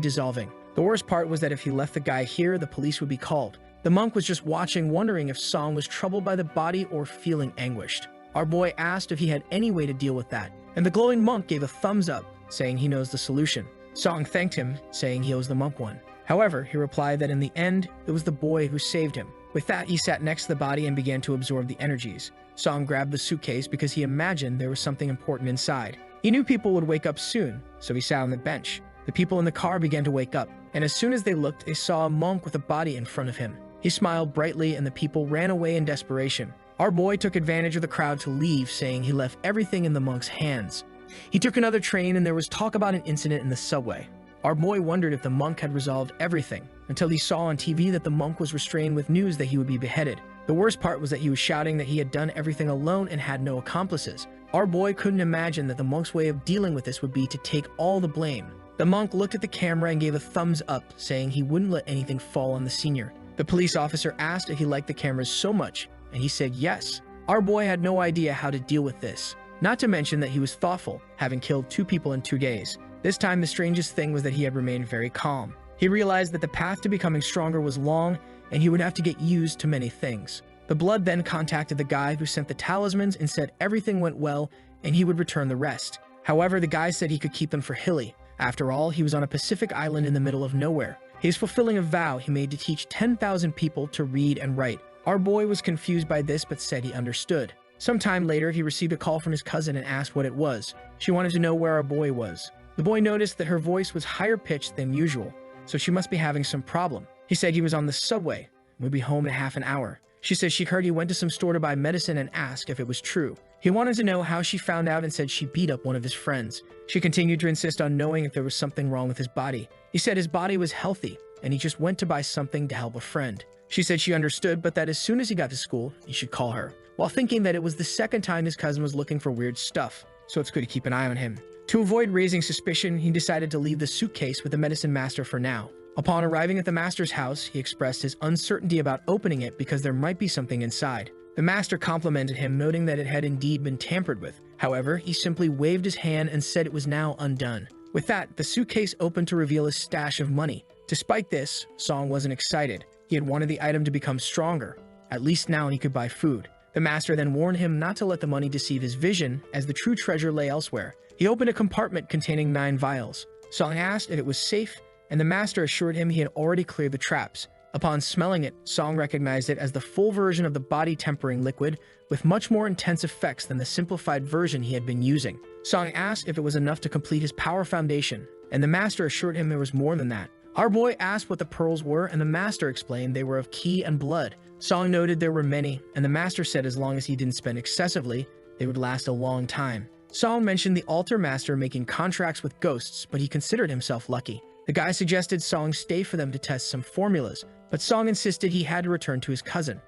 [SPEAKER 1] dissolving. The worst part was that if he left the guy here, the police would be called. The monk was just watching, wondering if Song was troubled by the body or feeling anguished. Our boy asked if he had any way to deal with that, and the glowing monk gave a thumbs up, saying he knows the solution. Song thanked him, saying he owes the monk one. However, he replied that in the end, it was the boy who saved him. With that, he sat next to the body and began to absorb the energies. Song grabbed the suitcase because he imagined there was something important inside. He knew people would wake up soon, so he sat on the bench. The people in the car began to wake up, and as soon as they looked, they saw a monk with a body in front of him. He smiled brightly, and the people ran away in desperation. Our boy took advantage of the crowd to leave, saying he left everything in the monk's hands. He took another train, and there was talk about an incident in the subway. Our boy wondered if the monk had resolved everything, until he saw on TV that the monk was restrained with news that he would be beheaded. The worst part was that he was shouting that he had done everything alone and had no accomplices. Our boy couldn't imagine that the monk's way of dealing with this would be to take all the blame. The monk looked at the camera and gave a thumbs up, saying he wouldn't let anything fall on the senior. The police officer asked if he liked the cameras so much, and he said yes. Our boy had no idea how to deal with this. Not to mention that he was thoughtful, having killed 2 people in 2 days. This time, the strangest thing was that he had remained very calm. He realized that the path to becoming stronger was long, and he would have to get used to many things. The blood then contacted the guy who sent the talismans and said everything went well, and he would return the rest. However, the guy said he could keep them for Hilly. After all, he was on a Pacific island in the middle of nowhere. He is fulfilling a vow he made to teach 10,000 people to read and write. Our boy was confused by this but said he understood. Sometime later, he received a call from his cousin and asked what it was. She wanted to know where our boy was. The boy noticed that her voice was higher pitched than usual, so she must be having some problem. He said he was on the subway and would be home in half an hour. She said she heard he went to some store to buy medicine and asked if it was true. He wanted to know how she found out and said she beat up one of his friends. She continued to insist on knowing if there was something wrong with his body. He said his body was healthy and he just went to buy something to help a friend. She said she understood, but that as soon as he got to school, he should call her, while thinking that it was the second time his cousin was looking for weird stuff, so it's good to keep an eye on him. To avoid raising suspicion, he decided to leave the suitcase with the medicine master for now. Upon arriving at the master's house, he expressed his uncertainty about opening it because there might be something inside. The master complimented him, noting that it had indeed been tampered with. However, he simply waved his hand and said it was now undone. With that, the suitcase opened to reveal a stash of money. Despite this, Song wasn't excited. He had wanted the item to become stronger. At least now he could buy food. The master then warned him not to let the money deceive his vision, as the true treasure lay elsewhere. He opened a compartment containing 9 vials. Song asked if it was safe, and the master assured him he had already cleared the traps. Upon smelling it, Song recognized it as the full version of the body-tempering liquid, with much more intense effects than the simplified version he had been using. Song asked if it was enough to complete his power foundation, and the master assured him there was more than that. Our boy asked what the pearls were, and the master explained they were of ki and blood. Song noted there were many, and the master said as long as he didn't spend excessively, they would last a long time. Song mentioned the altar master making contracts with ghosts, but he considered himself lucky. The guy suggested Song stay for them to test some formulas, but Song insisted he had to return to his cousin.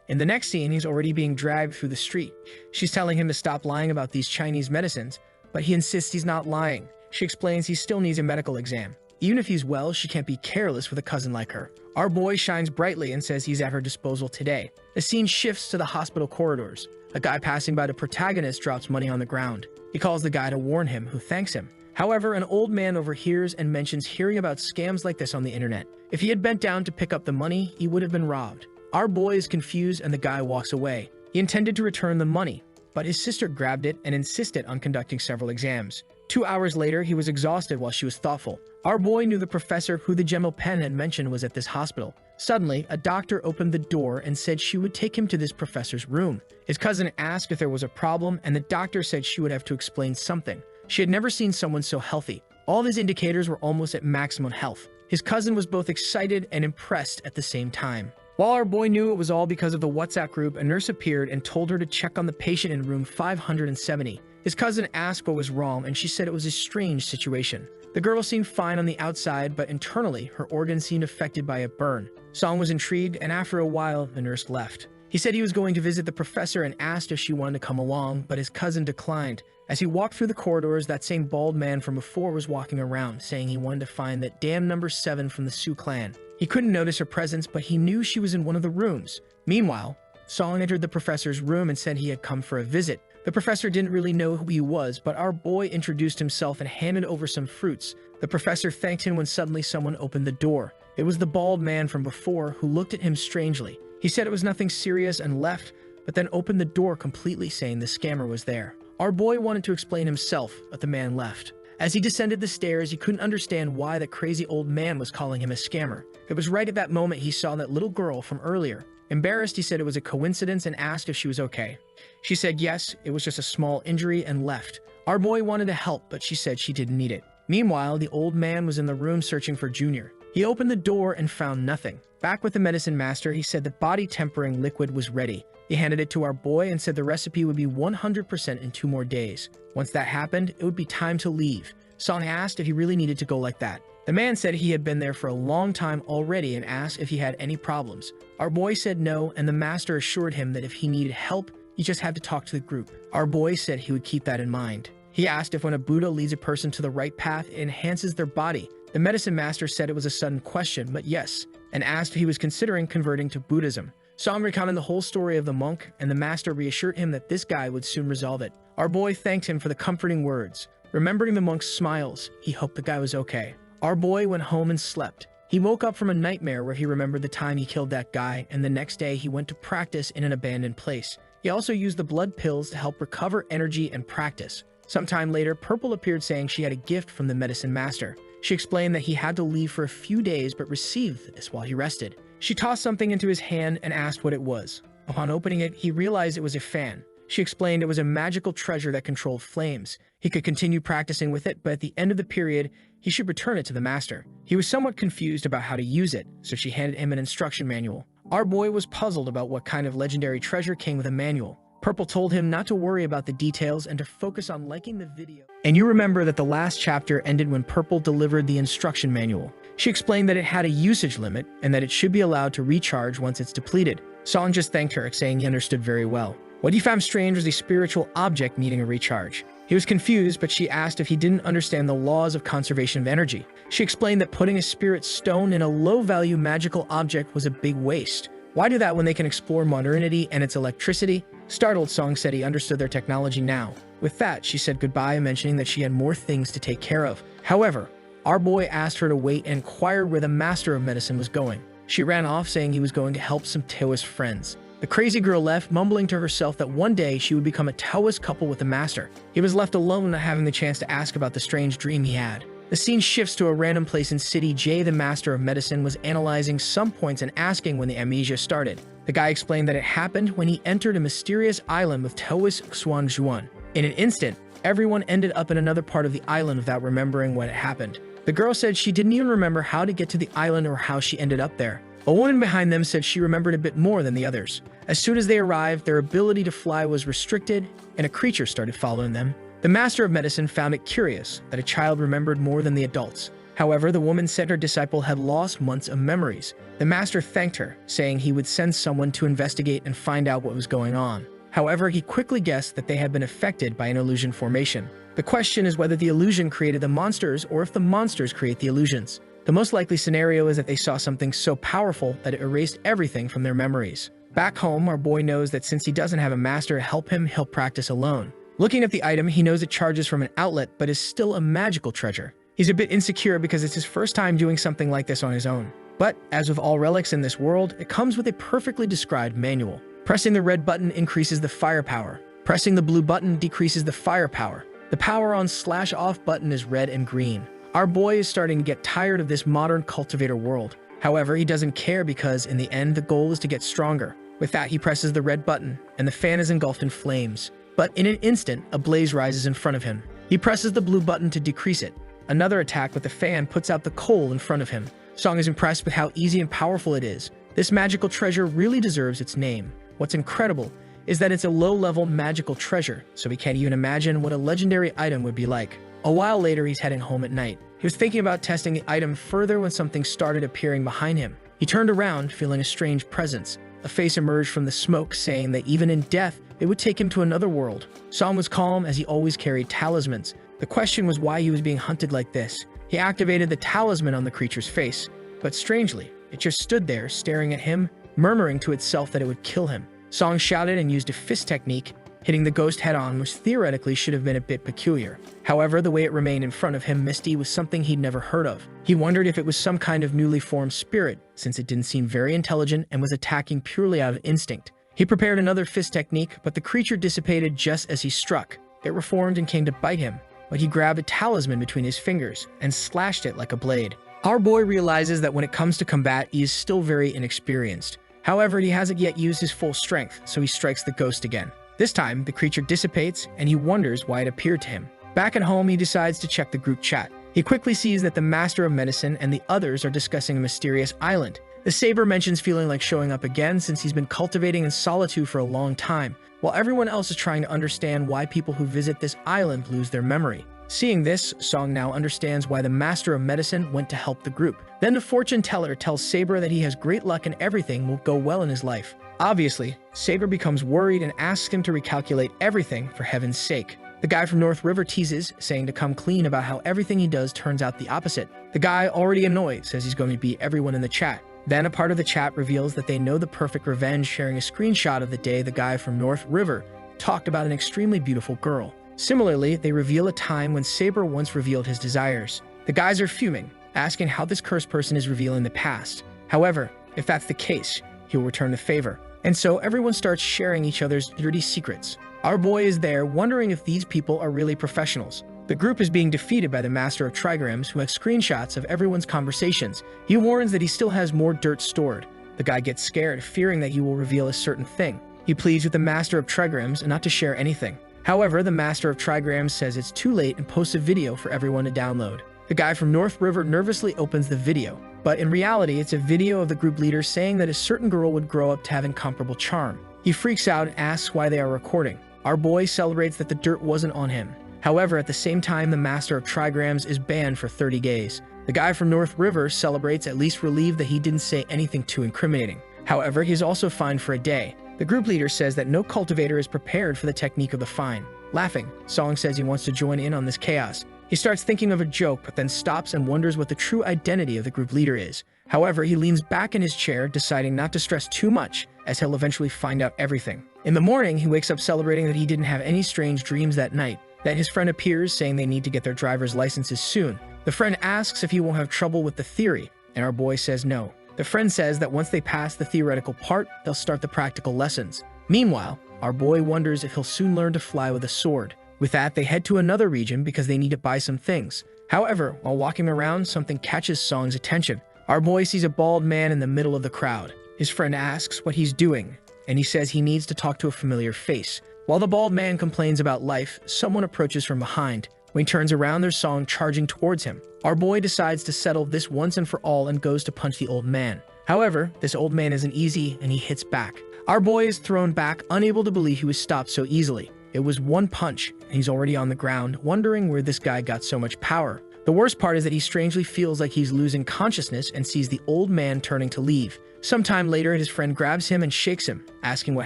[SPEAKER 1] In the next scene, he's already being dragged through the street. She's telling him to stop lying about these Chinese medicines, but he insists he's not lying. She explains he still needs a medical exam. Even if he's well, she can't be careless with a cousin like her. Our boy shines brightly and says he's at her disposal today. The scene shifts to the hospital corridors. A guy passing by the protagonist drops money on the ground. He calls the guy to warn him, who thanks him. However, an old man overhears and mentions hearing about scams like this on the internet. If he had bent down to pick up the money, he would have been robbed. Our boy is confused and the guy walks away. He intended to return the money, but his sister grabbed it and insisted on conducting several exams. 2 hours later, he was exhausted while she was thoughtful. Our boy knew the professor who the Gemma Pen had mentioned was at this hospital. Suddenly, a doctor opened the door and said she would take him to this professor's room. His cousin asked if there was a problem, and the doctor said she would have to explain something. She had never seen someone so healthy. All of his indicators were almost at maximum health. His cousin was both excited and impressed at the same time. While our boy knew it was all because of the WhatsApp group, a nurse appeared and told her to check on the patient in room 570. His cousin asked what was wrong, and she said it was a strange situation. The girl seemed fine on the outside, but internally, her organs seemed affected by a burn. Song was intrigued, and after a while, the nurse left. He said he was going to visit the professor and asked if she wanted to come along, but his cousin declined. As he walked through the corridors, that same bald man from before was walking around, saying he wanted to find that damn number 7 from the Sioux clan. He couldn't notice her presence, but he knew she was in one of the rooms. Meanwhile, Song entered the professor's room and said he had come for a visit. The professor didn't really know who he was, but our boy introduced himself and handed over some fruits. The professor thanked him when suddenly someone opened the door. It was the bald man from before, who looked at him strangely. He said it was nothing serious and left, but then opened the door completely, saying the scammer was there. Our boy wanted to explain himself, but the man left. As he descended the stairs, he couldn't understand why that crazy old man was calling him a scammer. It was right at that moment he saw that little girl from earlier. Embarrassed, he said it was a coincidence and asked if she was okay. She said yes, it was just a small injury, and left. Our boy wanted to help, but she said she didn't need it. Meanwhile, the old man was in the room searching for Junior. He opened the door and found nothing. Back with the medicine master, he said the body-tempering liquid was ready. He handed it to our boy and said the recipe would be 100% in 2 more days. Once that happened, it would be time to leave. Song asked if he really needed to go like that. The man said he had been there for a long time already and asked if he had any problems. Our boy said no, and the master assured him that if he needed help, he just had to talk to the group. Our boy said he would keep that in mind. He asked if when a Buddha leads a person to the right path, it enhances their body. The medicine master said it was a sudden question, but yes, and asked if he was considering converting to Buddhism. Song recounted the whole story of the monk, and the master reassured him that this guy would soon resolve it. Our boy thanked him for the comforting words. Remembering the monk's smiles, he hoped the guy was okay. Our boy went home and slept. He woke up from a nightmare where he remembered the time he killed that guy, and the next day he went to practice in an abandoned place. He also used the blood pills to help recover energy and practice. Sometime later, Purple appeared saying she had a gift from the medicine master. She explained that he had to leave for a few days but received this while he rested. She tossed something into his hand and asked what it was. Upon opening it, he realized it was a fan. She explained it was a magical treasure that controlled flames. He could continue practicing with it, but at the end of the period, he should return it to the master. He was somewhat confused about how to use it, so she handed him an instruction manual. Our boy was puzzled about what kind of legendary treasure came with a manual. Purple told him not to worry about the details and to focus on liking the video. And you remember that the last chapter ended when Purple delivered the instruction manual. She explained that it had a usage limit and that it should be allowed to recharge once it's depleted. Song just thanked her, saying he understood very well. What he found strange was a spiritual object needing a recharge. He was confused, but she asked if he didn't understand the laws of conservation of energy. She explained that putting a spirit stone in a low-value magical object was a big waste. Why do that when they can explore modernity and its electricity? Startled, Song said he understood their technology now. With that, she said goodbye, mentioning that she had more things to take care of. However, our boy asked her to wait and inquired where the master of medicine was going. She ran off, saying he was going to help some Taoist friends. The crazy girl left, mumbling to herself that one day she would become a Taoist couple with the master. He was left alone, not having the chance to ask about the strange dream he had. The scene shifts to a random place in City J. The master of medicine was analyzing some points and asking when the amnesia started. The guy explained that it happened when he entered a mysterious island with Taoist Xuan Zhuan. In an instant, everyone ended up in another part of the island without remembering what had happened. The girl said she didn't even remember how to get to the island or how she ended up there. A woman behind them said she remembered a bit more than the others. As soon as they arrived, their ability to fly was restricted, and a creature started following them. The master of medicine found it curious that a child remembered more than the adults. However, the woman said her disciple had lost months of memories. The master thanked her, saying he would send someone to investigate and find out what was going on. However, he quickly guessed that they had been affected by an illusion formation. The question is whether the illusion created the monsters or if the monsters create the illusions. The most likely scenario is that they saw something so powerful that it erased everything from their memories. Back home, our boy knows that since he doesn't have a master to help him, he'll practice alone. Looking at the item, he knows it charges from an outlet, but is still a magical treasure. He's a bit insecure because it's his first time doing something like this on his own. But, as with all relics in this world, it comes with a perfectly described manual. Pressing the red button increases the firepower. Pressing the blue button decreases the firepower. The power on /off button is red and green. Our boy is starting to get tired of this modern cultivator world. However, he doesn't care because, in the end, the goal is to get stronger. With that, he presses the red button, and the fan is engulfed in flames. But in an instant, a blaze rises in front of him. He presses the blue button to decrease it. Another attack with the fan puts out the coal in front of him. Song is impressed with how easy and powerful it is. This magical treasure really deserves its name. What's incredible is that it's a low-level magical treasure, so we can't even imagine what a legendary item would be like. A while later, he's heading home at night. He was thinking about testing the item further when something started appearing behind him. He turned around, feeling a strange presence. A face emerged from the smoke, saying that even in death, it would take him to another world. Song was calm as he always carried talismans. The question was why he was being hunted like this. He activated the talisman on the creature's face, but strangely, it just stood there staring at him, murmuring to itself that it would kill him. Song shouted and used a fist technique, hitting the ghost head-on, which theoretically should have been a bit peculiar. However, the way it remained in front of him, Misty, was something he'd never heard of. He wondered if it was some kind of newly formed spirit, since it didn't seem very intelligent and was attacking purely out of instinct. He prepared another fist technique, but the creature dissipated just as he struck. It reformed and came to bite him, but he grabbed a talisman between his fingers and slashed it like a blade. Our boy realizes that when it comes to combat, he is still very inexperienced. However, he hasn't yet used his full strength, so he strikes the ghost again. This time, the creature dissipates, and he wonders why it appeared to him. Back at home, he decides to check the group chat. He quickly sees that the Master of Medicine and the others are discussing a mysterious island. The Saber mentions feeling like showing up again since he's been cultivating in solitude for a long time, while everyone else is trying to understand why people who visit this island lose their memory. Seeing this, Song now understands why the Master of Medicine went to help the group. Then the fortune teller tells Saber that he has great luck and everything will go well in his life. Obviously, Saber becomes worried and asks him to recalculate everything for heaven's sake. The The guy from North River teases, saying to come clean about how everything he does turns out the opposite. The guy, already annoyed, says he's going to beat everyone in the chat. Then a part of the chat reveals that they know the perfect revenge, sharing a screenshot of the day the guy from North River talked about an extremely beautiful girl. Similarly, they reveal a time when Saber once revealed his desires. The guys are fuming, asking how this cursed person is revealing the past. However, if that's the case, he'll return the favor. And so everyone starts sharing each other's dirty secrets. Our boy is there, wondering if these people are really professionals. The group is being defeated by the Master of Trigrams, who has screenshots of everyone's conversations. He warns that he still has more dirt stored. The guy gets scared, fearing that he will reveal a certain thing. He pleads with the Master of Trigrams not to share anything. However, the Master of Trigrams says it's too late and posts a video for everyone to download. The guy from North River nervously opens the video, but in reality, it's a video of the group leader saying that a certain girl would grow up to have incomparable charm. He freaks out and asks why they are recording. Our boy celebrates that the dirt wasn't on him. However, at the same time, the Master of Trigrams is banned for 30 days. The guy from North River celebrates, at least relieved that he didn't say anything too incriminating. However, he's also fined for a day. The group leader says that no cultivator is prepared for the technique of the fine. Laughing, Song says he wants to join in on this chaos. He starts thinking of a joke, but then stops and wonders what the true identity of the group leader is. However, he leans back in his chair, deciding not to stress too much, as he'll eventually find out everything. In the morning, he wakes up celebrating that he didn't have any strange dreams that night. That his friend appears, saying they need to get their driver's licenses soon. The friend asks if he won't have trouble with the theory, and our boy says no. The friend says that once they pass the theoretical part, they'll start the practical lessons. Meanwhile, our boy wonders if he'll soon learn to fly with a sword. With that, they head to another region because they need to buy some things. However, while walking around, something catches Song's attention. Our boy sees a bald man in the middle of the crowd. His friend asks what he's doing, and he says he needs to talk to a familiar face. While the bald man complains about life, someone approaches from behind. When he turns around, there's Song charging towards him. Our boy decides to settle this once and for all and goes to punch the old man. However, this old man isn't easy and he hits back. Our boy is thrown back, unable to believe he was stopped so easily. It was one punch, and he's already on the ground, wondering where this guy got so much power. The worst part is that he strangely feels like he's losing consciousness and sees the old man turning to leave. Sometime later, his friend grabs him and shakes him, asking what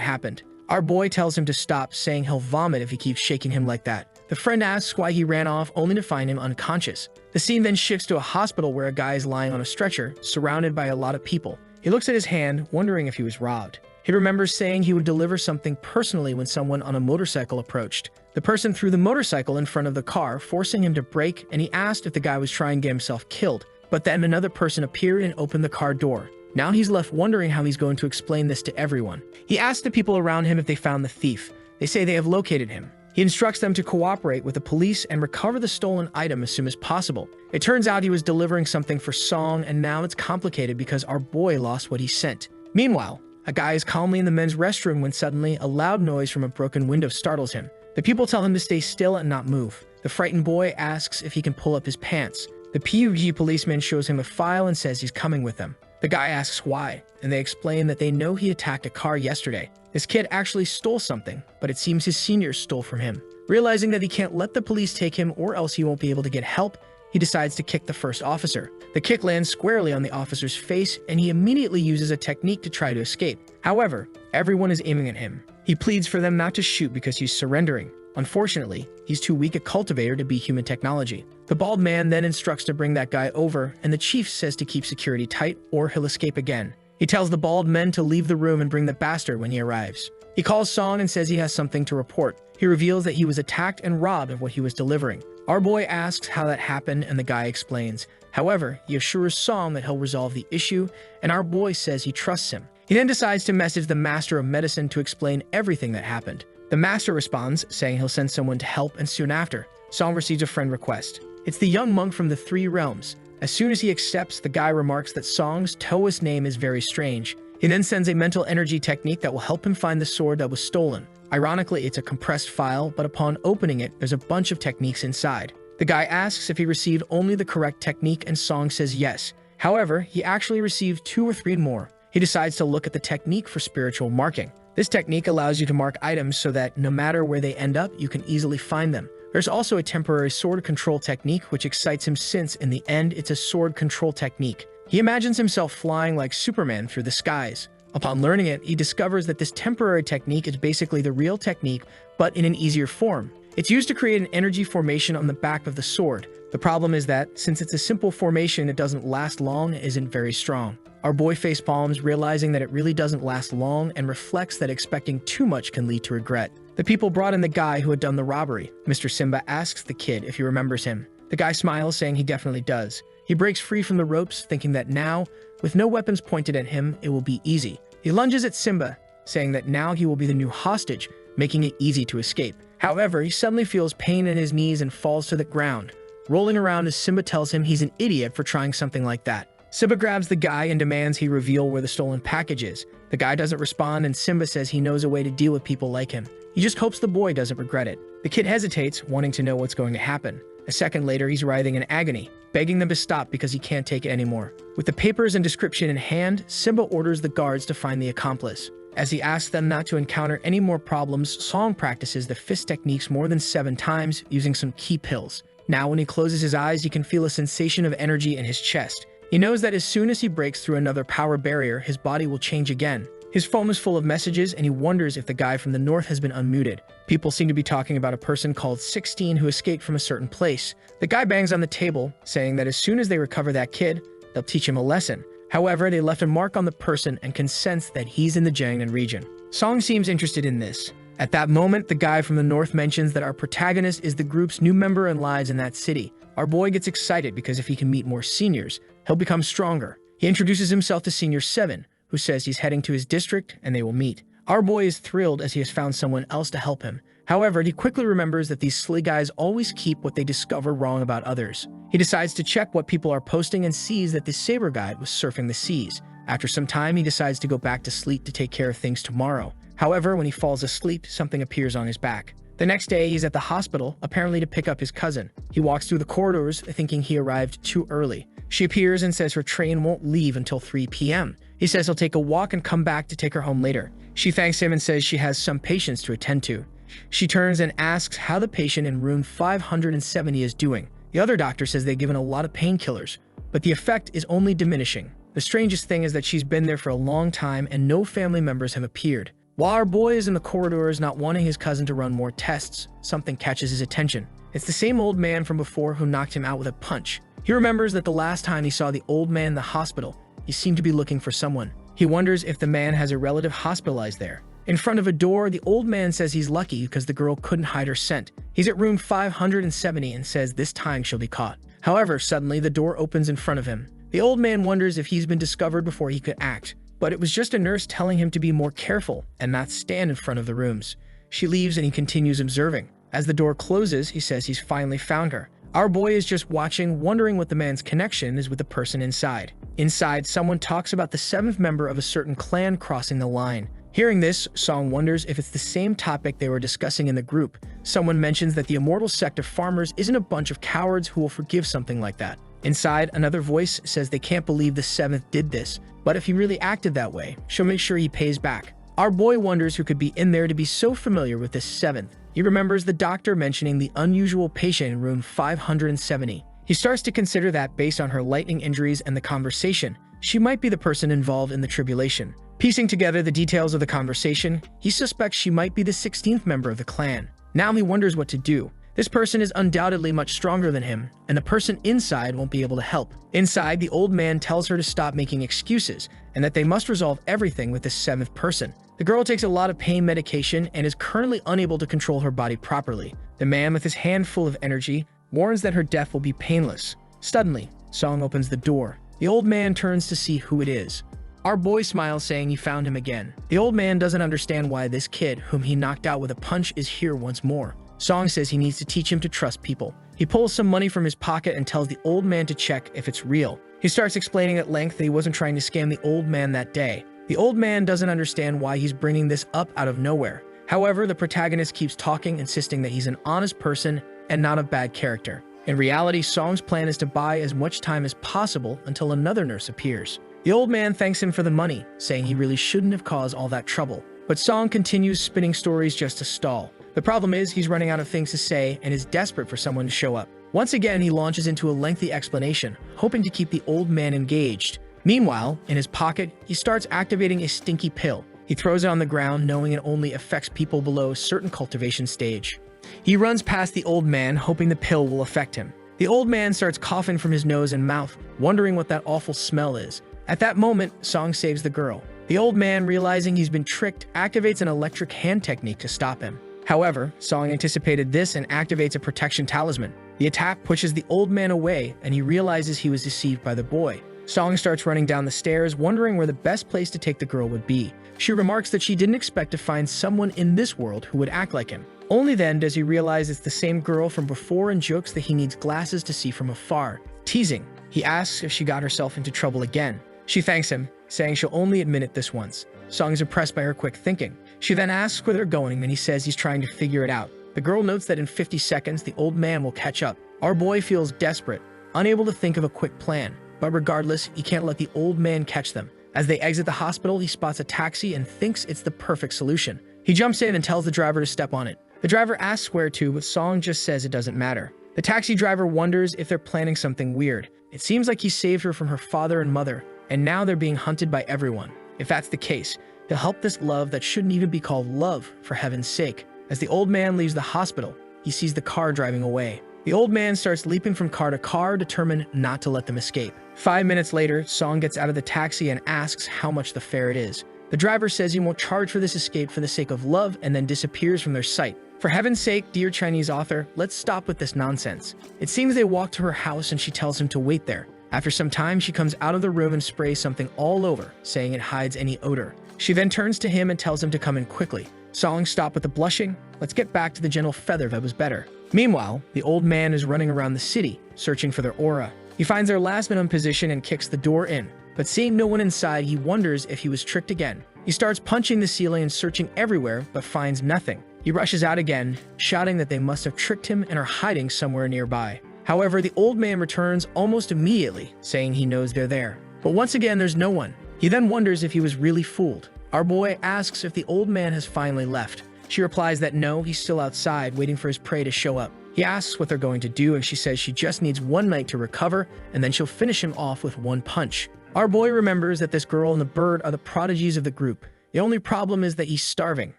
[SPEAKER 1] happened. Our boy tells him to stop, saying he'll vomit if he keeps shaking him like that. The friend asks why he ran off, only to find him unconscious. The scene then shifts to a hospital where a guy is lying on a stretcher, surrounded by a lot of people. He looks at his hand, wondering if he was robbed. He remembers saying he would deliver something personally when someone on a motorcycle approached. The person threw the motorcycle in front of the car, forcing him to brake, and he asked if the guy was trying to get himself killed. But then another person appeared and opened the car door. Now he's left wondering how he's going to explain this to everyone. He asks the people around him if they found the thief. They say they have located him. He instructs them to cooperate with the police and recover the stolen item as soon as possible. It turns out he was delivering something for Song, and now it's complicated because our boy lost what he sent. Meanwhile, a guy is calmly in the men's restroom when suddenly a loud noise from a broken window startles him. The people tell him to stay still and not move. The frightened boy asks if he can pull up his pants. The PUG policeman shows him a file and says he's coming with them. The guy asks why, and they explain that they know he attacked a car yesterday. This kid actually stole something, but it seems his seniors stole from him. Realizing that he can't let the police take him or else he won't be able to get help, he decides to kick the first officer. The kick lands squarely on the officer's face, and he immediately uses a technique to try to escape. However, everyone is aiming at him. He pleads for them not to shoot because he's surrendering. Unfortunately, he's too weak a cultivator to be human technology. The bald man then instructs to bring that guy over, and the chief says to keep security tight or he'll escape again. He tells the bald men to leave the room and bring the bastard when he arrives. He calls Song and says he has something to report. He reveals that he was attacked and robbed of what he was delivering. Our boy asks how that happened, and the guy explains. However, he assures Song that he'll resolve the issue, and our boy says he trusts him. He then decides to message the Master of Medicine to explain everything that happened. The Master responds, saying he'll send someone to help, and soon after, Song receives a friend request. It's the young monk from the Three Realms. As soon as he accepts, the guy remarks that Song's Taoist name is very strange. He then sends a mental energy technique that will help him find the sword that was stolen. Ironically, it's a compressed file, but upon opening it, there's a bunch of techniques inside. The guy asks if he received only the correct technique, and Song says yes. However, he actually received 2 or 3 more. He decides to look at the technique for spiritual marking. This technique allows you to mark items so that no matter where they end up, you can easily find them. There's also a temporary sword control technique which excites him since, in the end, it's a sword control technique. He imagines himself flying like Superman through the skies. Upon learning it, he discovers that this temporary technique is basically the real technique, but in an easier form. It's used to create an energy formation on the back of the sword. The problem is that, since it's a simple formation, it doesn't last long and isn't very strong. Our boy facepalms, realizing that it really doesn't last long and reflects that expecting too much can lead to regret. The people brought in the guy who had done the robbery. Mr. Simba asks the kid if he remembers him. The guy smiles, saying he definitely does. He breaks free from the ropes, thinking that now, with no weapons pointed at him, it will be easy. He lunges at Simba, saying that now he will be the new hostage, making it easy to escape. However, he suddenly feels pain in his knees and falls to the ground, rolling around as Simba tells him he's an idiot for trying something like that. Simba grabs the guy and demands he reveal where the stolen package is. The guy doesn't respond, and Simba says he knows a way to deal with people like him. He just hopes the boy doesn't regret it. The kid hesitates, wanting to know what's going to happen. A second later, he's writhing in agony, begging them to stop because he can't take it anymore. With the papers and description in hand, Simba orders the guards to find the accomplice. As he asks them not to encounter any more problems, Song practices the fist techniques more than 7 times using some key pills. Now when he closes his eyes, he can feel a sensation of energy in his chest. He knows that as soon as he breaks through another power barrier, his body will change again. His phone is full of messages, and he wonders if the guy from the north has been unmuted. People seem to be talking about a person called 16 who escaped from a certain place. The guy bangs on the table, saying that as soon as they recover that kid, they'll teach him a lesson. However, they left a mark on the person and can sense that he's in the Jiangnan region. Song seems interested in this. At that moment, the guy from the north mentions that our protagonist is the group's new member and lies in that city. Our boy gets excited because if he can meet more seniors, he'll become stronger. He introduces himself to Senior 7, who says he's heading to his district and they will meet. Our boy is thrilled as he has found someone else to help him. However, he quickly remembers that these silly guys always keep what they discover wrong about others. He decides to check what people are posting and sees that the saber guide was surfing the seas. After some time, he decides to go back to sleep to take care of things tomorrow. However, when he falls asleep, something appears on his back. The next day, he's at the hospital, apparently to pick up his cousin. He walks through the corridors, thinking he arrived too early. She appears and says her train won't leave until 3 p.m. He says he'll take a walk and come back to take her home later. She thanks him and says she has some patients to attend to. She turns and asks how the patient in room 570 is doing. The other doctor says they've given a lot of painkillers, but the effect is only diminishing. The strangest thing is that she's been there for a long time and no family members have appeared. While our boy is in the corridors not wanting his cousin to run more tests, something catches his attention. It's the same old man from before who knocked him out with a punch. He remembers that the last time he saw the old man in the hospital, he seemed to be looking for someone. He wonders if the man has a relative hospitalized there. In front of a door, the old man says he's lucky because the girl couldn't hide her scent. He's at room 570 and says this time she'll be caught. However, suddenly the door opens in front of him. The old man wonders if he's been discovered before he could act, but it was just a nurse telling him to be more careful and not stand in front of the rooms. She leaves and he continues observing. As the door closes, he says he's finally found her. Our boy is just watching, wondering what the man's connection is with the person inside. Inside, someone talks about the 7th member of a certain clan crossing the line. Hearing this, Song wonders if it's the same topic they were discussing in the group. Someone mentions that the immortal sect of farmers isn't a bunch of cowards who will forgive something like that. Inside, another voice says they can't believe the 7th did this, but if he really acted that way, she'll make sure he pays back. Our boy wonders who could be in there to be so familiar with this 7th. He remembers the doctor mentioning the unusual patient in room 570. He starts to consider that based on her lightning injuries and the conversation, she might be the person involved in the tribulation. Piecing together the details of the conversation, he suspects she might be the 16th member of the clan. Now he wonders what to do. This person is undoubtedly much stronger than him, and the person inside won't be able to help. Inside, the old man tells her to stop making excuses, and that they must resolve everything with this 7th person. The girl takes a lot of pain medication and is currently unable to control her body properly. The man, with his hand full of energy, warns that her death will be painless. Suddenly, Song opens the door. The old man turns to see who it is. Our boy smiles, saying he found him again. The old man doesn't understand why this kid, whom he knocked out with a punch, is here once more. Song says he needs to teach him to trust people. He pulls some money from his pocket and tells the old man to check if it's real. He starts explaining at length that he wasn't trying to scam the old man that day. The old man doesn't understand why he's bringing this up out of nowhere. However, the protagonist keeps talking, insisting that he's an honest person and not a bad character. In reality, Song's plan is to buy as much time as possible until another nurse appears. The old man thanks him for the money, saying he really shouldn't have caused all that trouble. But Song continues spinning stories just to stall. The problem is he's running out of things to say and is desperate for someone to show up. Once again, he launches into a lengthy explanation, hoping to keep the old man engaged. Meanwhile, in his pocket, he starts activating a stinky pill. He throws it on the ground, knowing it only affects people below a certain cultivation stage. He runs past the old man, hoping the pill will affect him. The old man starts coughing from his nose and mouth, wondering what that awful smell is. At that moment, Song saves the girl. The old man, realizing he's been tricked, activates an electric hand technique to stop him. However, Song anticipated this and activates a protection talisman. The attack pushes the old man away, and he realizes he was deceived by the boy. Song starts running down the stairs, wondering where the best place to take the girl would be. She remarks that she didn't expect to find someone in this world who would act like him. Only then does he realize it's the same girl from before and jokes that he needs glasses to see from afar. Teasing, he asks if she got herself into trouble again. She thanks him, saying she'll only admit it this once. Song is impressed by her quick thinking. She then asks where they're going, and he says he's trying to figure it out. The girl notes that in 50 seconds, the old man will catch up. Our boy feels desperate, unable to think of a quick plan. But regardless, he can't let the old man catch them. As they exit the hospital, he spots a taxi and thinks it's the perfect solution. He jumps in and tells the driver to step on it. The driver asks where to, but Song just says it doesn't matter. The taxi driver wonders if they're planning something weird. It seems like he saved her from her father and mother, and now they're being hunted by everyone. If that's the case, he'll help this love that shouldn't even be called love, for heaven's sake. As the old man leaves the hospital, he sees the car driving away. The old man starts leaping from car to car, determined not to let them escape. 5 minutes later, Song gets out of the taxi and asks how much the fare it is. The driver says he won't charge for this escape for the sake of love and then disappears from their sight. For heaven's sake, dear Chinese author, let's stop with this nonsense. It seems they walk to her house and she tells him to wait there. After some time, she comes out of the room and sprays something all over, saying it hides any odor. She then turns to him and tells him to come in quickly. Song stopped with the blushing. Let's get back to the gentle feather that was better. Meanwhile, the old man is running around the city, searching for their aura. He finds their last minimum position and kicks the door in. But seeing no one inside, he wonders if he was tricked again. He starts punching the ceiling and searching everywhere, but finds nothing. He rushes out again, shouting that they must have tricked him and are hiding somewhere nearby. However, the old man returns almost immediately, saying he knows they're there. But once again, there's no one. He then wonders if he was really fooled. Our boy asks if the old man has finally left. She replies that no, he's still outside, waiting for his prey to show up. He asks what they're going to do, and she says she just needs one night to recover, and then she'll finish him off with one punch. Our boy remembers that this girl and the bird are the prodigies of the group. The only problem is that he's starving.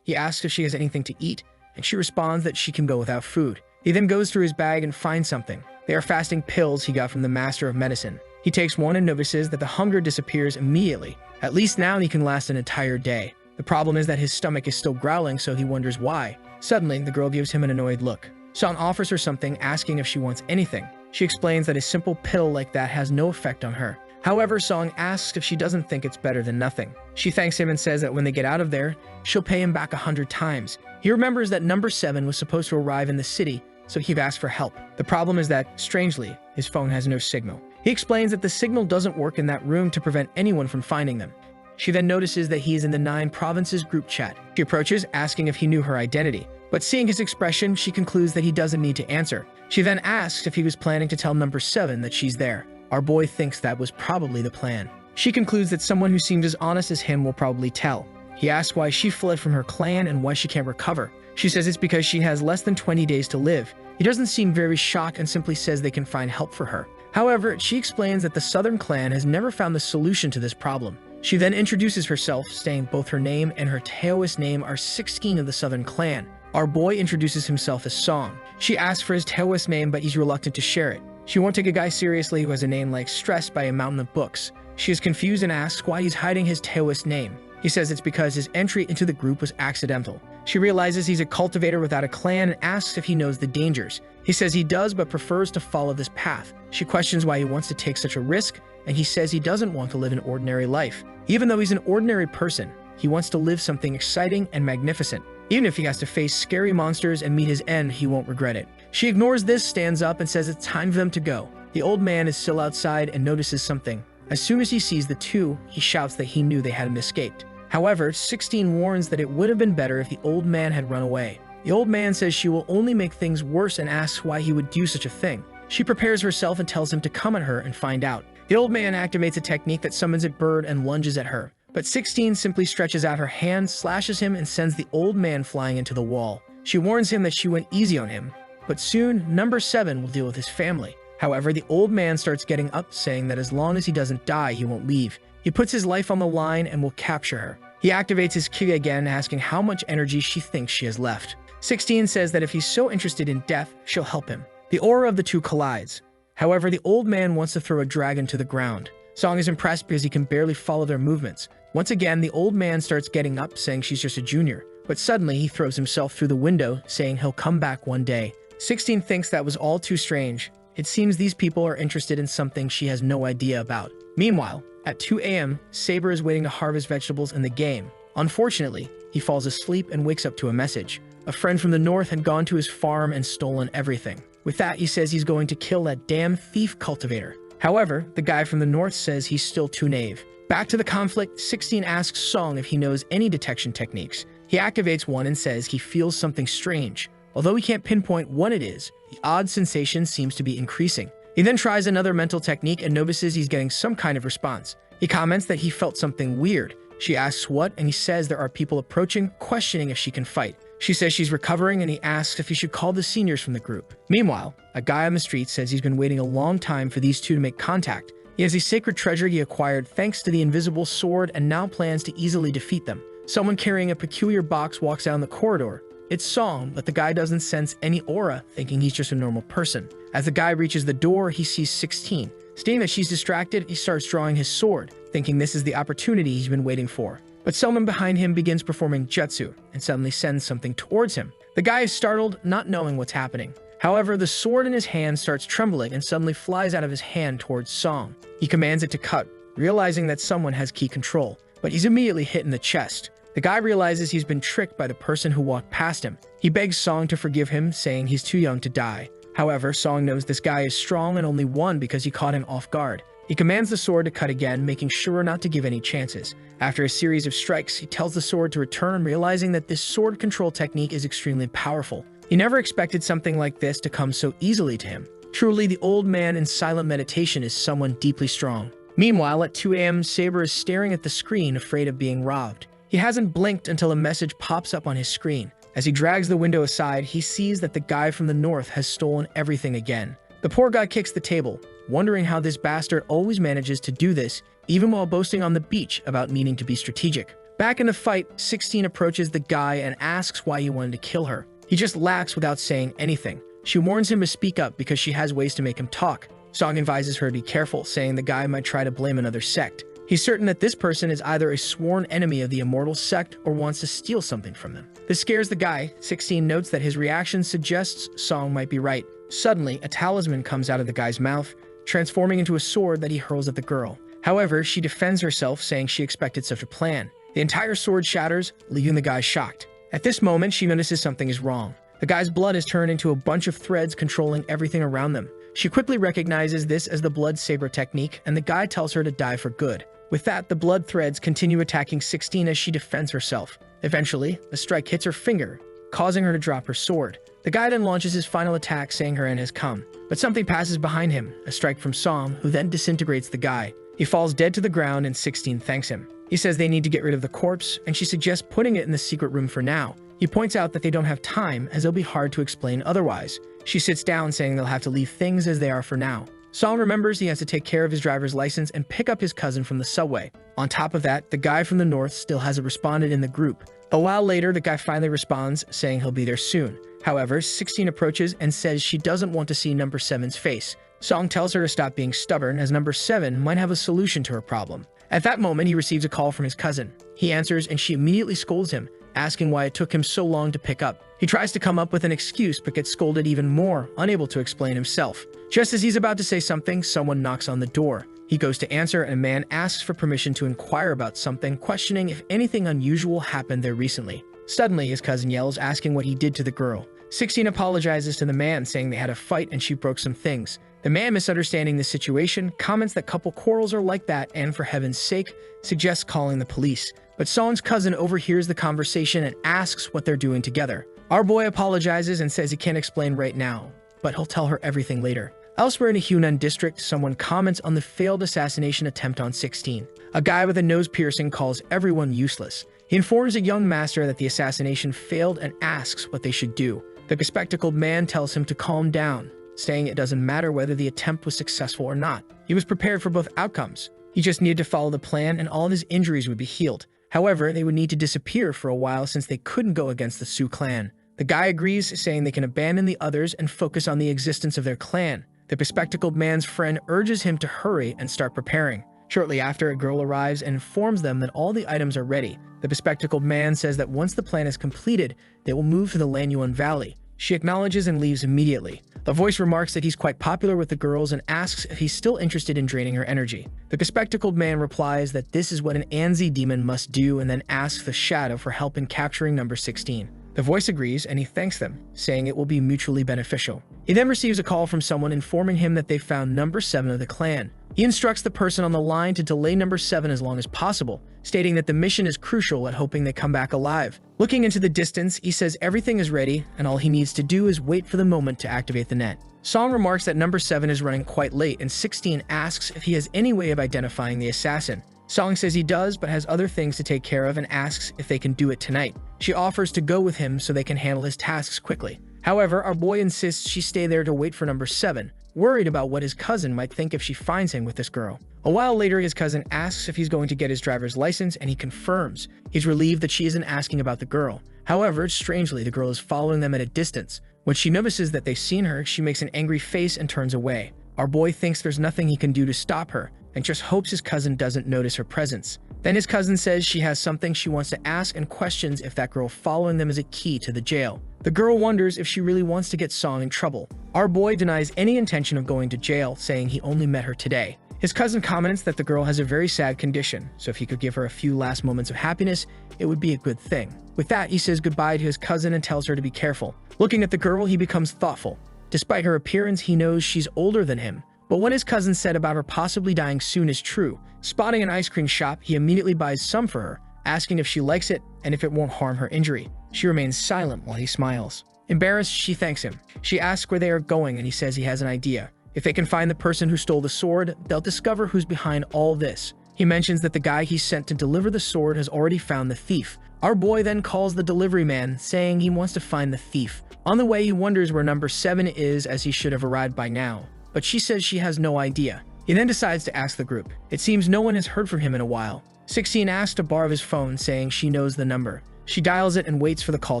[SPEAKER 1] He asks if she has anything to eat, and she responds that she can go without food. He then goes through his bag and finds something. They are fasting pills he got from the master of medicine. He takes one and notices that the hunger disappears immediately. At least now he can last an entire day. The problem is that his stomach is still growling, so he wonders why. Suddenly, the girl gives him an annoyed look. Song offers her something, asking if she wants anything. She explains that a simple pill like that has no effect on her. However, Song asks if she doesn't think it's better than nothing. She thanks him and says that when they get out of there, she'll pay him back 100 times. He remembers that number 7 was supposed to arrive in the city, so he asks for help. The problem is that, strangely, his phone has no signal. He explains that the signal doesn't work in that room to prevent anyone from finding them. She then notices that he is in the 9 provinces group chat. She approaches, asking if he knew her identity. But seeing his expression, she concludes that he doesn't need to answer. She then asks if he was planning to tell number 7 that she's there. Our boy thinks that was probably the plan. She concludes that someone who seems as honest as him will probably tell. He asks why she fled from her clan and why she can't recover. She says it's because she has less than 20 days to live. He doesn't seem very shocked and simply says they can find help for her. However, she explains that the Southern clan has never found the solution to this problem. She then introduces herself, saying both her name and her Taoist name are 16 of the Southern clan. Our boy introduces himself as Song. She asks for his Taoist name, but he's reluctant to share it. She won't take a guy seriously who has a name like Stress by a mountain of books. She is confused and asks why he's hiding his Taoist name. He says it's because his entry into the group was accidental. She realizes he's a cultivator without a clan and asks if he knows the dangers. He says he does, but prefers to follow this path. She questions why he wants to take such a risk, and he says he doesn't want to live an ordinary life. Even though he's an ordinary person, he wants to live something exciting and magnificent. Even if he has to face scary monsters and meet his end, he won't regret it. She ignores this, stands up, and says it's time for them to go. The old man is still outside and notices something. As soon as he sees the two, he shouts that he knew they hadn't escaped. However, 16 warns that it would have been better if the old man had run away. The old man says she will only make things worse and asks why he would do such a thing. She prepares herself and tells him to come at her and find out. The old man activates a technique that summons a bird and lunges at her. But 16 simply stretches out her hand, slashes him, and sends the old man flying into the wall. She warns him that she went easy on him, but soon number 7 will deal with his family. However, the old man starts getting up, saying that as long as he doesn't die, he won't leave. He puts his life on the line and will capture her. He activates his ki again, asking how much energy she thinks she has left. 16 says that if he's so interested in death, she'll help him. The aura of the two collides. However, the old man wants to throw a dragon to the ground. Song is impressed because he can barely follow their movements. Once again, the old man starts getting up, saying she's just a junior. But suddenly, he throws himself through the window, saying he'll come back one day. 16 thinks that was all too strange. It seems these people are interested in something she has no idea about. Meanwhile, at 2 a.m., Saber is waiting to harvest vegetables in the game. Unfortunately, he falls asleep and wakes up to a message. A friend from the north had gone to his farm and stolen everything. With that, he says he's going to kill that damn thief cultivator. However, the guy from the north says he's still too naive. Back to the conflict, 16 asks Song if he knows any detection techniques. He activates one and says he feels something strange. Although he can't pinpoint what it is, the odd sensation seems to be increasing. He then tries another mental technique and notices he's getting some kind of response. He comments that he felt something weird. She asks what, and he says there are people approaching, questioning if she can fight. She says she's recovering, and he asks if he should call the seniors from the group. Meanwhile, a guy on the street says he's been waiting a long time for these two to make contact. He has a sacred treasure he acquired thanks to the invisible sword and now plans to easily defeat them. Someone carrying a peculiar box walks down the corridor. It's Song, but the guy doesn't sense any aura, thinking he's just a normal person. As the guy reaches the door, he sees 16. Seeing that she's distracted, he starts drawing his sword, thinking this is the opportunity he's been waiting for. But someone behind him begins performing jutsu and suddenly sends something towards him. The guy is startled, not knowing what's happening. However, the sword in his hand starts trembling and suddenly flies out of his hand towards Song. He commands it to cut, realizing that someone has key control, but he's immediately hit in the chest. The guy realizes he's been tricked by the person who walked past him. He begs Song to forgive him, saying he's too young to die. However, Song knows this guy is strong and only won because he caught him off guard. He commands the sword to cut again, making sure not to give any chances. After a series of strikes, he tells the sword to return, realizing that this sword control technique is extremely powerful. He never expected something like this to come so easily to him. Truly, the old man in silent meditation is someone deeply strong. Meanwhile, at 2 a.m., Saber is staring at the screen, afraid of being robbed. He hasn't blinked until a message pops up on his screen. As he drags the window aside, he sees that the guy from the north has stolen everything again. The poor guy kicks the table, wondering how this bastard always manages to do this, even while boasting on the beach about needing to be strategic. Back in the fight, 16 approaches the guy and asks why he wanted to kill her. He just laughs without saying anything. She warns him to speak up because she has ways to make him talk. Song advises her to be careful, saying the guy might try to blame another sect. He's certain that this person is either a sworn enemy of the immortal sect or wants to steal something from them. This scares the guy. 16 notes that his reaction suggests Song might be right. Suddenly, a talisman comes out of the guy's mouth, transforming into a sword that he hurls at the girl. However, she defends herself, saying she expected such a plan. The entire sword shatters, leaving the guy shocked. At this moment, she notices something is wrong. The guy's blood is turned into a bunch of threads controlling everything around them. She quickly recognizes this as the blood saber technique, and the guy tells her to die for good. With that, the blood threads continue attacking 16 as she defends herself. Eventually, a strike hits her finger, causing her to drop her sword. The guy then launches his final attack, saying her end has come. But something passes behind him, a strike from Song, who then disintegrates the guy. He falls dead to the ground and 16 thanks him. He says they need to get rid of the corpse, and she suggests putting it in the secret room for now. He points out that they don't have time, as it'll be hard to explain otherwise. She sits down, saying they'll have to leave things as they are for now. Song remembers he has to take care of his driver's license and pick up his cousin from the subway. On top of that, the guy from the north still hasn't responded in the group. A while later, the guy finally responds, saying he'll be there soon. However, 16 approaches and says she doesn't want to see number 7's face. Song tells her to stop being stubborn, as number 7 might have a solution to her problem. At that moment, he receives a call from his cousin. He answers, and she immediately scolds him, asking why it took him so long to pick up. He tries to come up with an excuse, but gets scolded even more, unable to explain himself. Just as he's about to say something, someone knocks on the door. He goes to answer, and a man asks for permission to inquire about something, questioning if anything unusual happened there recently. Suddenly, his cousin yells, asking what he did to the girl. 16 apologizes to the man, saying they had a fight and she broke some things. The man, misunderstanding the situation, comments that couple quarrels are like that and, for heaven's sake, suggests calling the police. But Song's cousin overhears the conversation and asks what they're doing together. Our boy apologizes and says he can't explain right now, but he'll tell her everything later. Elsewhere in a Hunan district, someone comments on the failed assassination attempt on 16. A guy with a nose piercing calls everyone useless. He informs a young master that the assassination failed and asks what they should do. The bespectacled man tells him to calm down, saying it doesn't matter whether the attempt was successful or not. He was prepared for both outcomes. He just needed to follow the plan and all of his injuries would be healed. However, they would need to disappear for a while since they couldn't go against the Sioux clan. The guy agrees, saying they can abandon the others and focus on the existence of their clan. The bespectacled man's friend urges him to hurry and start preparing. Shortly after, a girl arrives and informs them that all the items are ready. The bespectacled man says that once the plan is completed, they will move to the Lanyuan Valley. She acknowledges and leaves immediately. The voice remarks that he's quite popular with the girls and asks if he's still interested in draining her energy. The bespectacled man replies that this is what an Anzi demon must do and then asks the shadow for help in capturing number 16. The voice agrees and he thanks them, saying it will be mutually beneficial. He then receives a call from someone informing him that they found number 7 of the clan. He instructs the person on the line to delay number 7 as long as possible, stating that the mission is crucial at hoping they come back alive. Looking into the distance, he says everything is ready and all he needs to do is wait for the moment to activate the net. Song remarks that number 7 is running quite late and 16 asks if he has any way of identifying the assassin. Song says he does, but has other things to take care of and asks if they can do it tonight. She offers to go with him so they can handle his tasks quickly. However, our boy insists she stay there to wait for number 7, worried about what his cousin might think if she finds him with this girl. A while later, his cousin asks if he's going to get his driver's license, and he confirms. He's relieved that she isn't asking about the girl. However, strangely, the girl is following them at a distance. When she notices that they've seen her, she makes an angry face and turns away. Our boy thinks there's nothing he can do to stop her, and just hopes his cousin doesn't notice her presence. Then his cousin says she has something she wants to ask and questions if that girl following them is a key to the jail. The girl wonders if she really wants to get Song in trouble. Our boy denies any intention of going to jail, saying he only met her today. His cousin comments that the girl has a very sad condition, so if he could give her a few last moments of happiness, it would be a good thing. With that, he says goodbye to his cousin and tells her to be careful. Looking at the girl, he becomes thoughtful. Despite her appearance, he knows she's older than him. But what his cousin said about her possibly dying soon is true. Spotting an ice cream shop, he immediately buys some for her, asking if she likes it and if it won't harm her injury. She remains silent while he smiles. Embarrassed, she thanks him. She asks where they are going and he says he has an idea. If they can find the person who stole the sword, they'll discover who's behind all this. He mentions that the guy he sent to deliver the sword has already found the thief. Our boy then calls the delivery man, saying he wants to find the thief. On the way, he wonders where number 7 is, as he should have arrived by now. But she says she has no idea. He then decides to ask the group. It seems no one has heard from him in a while. 16 asks to borrow his phone, saying she knows the number. She dials it and waits for the call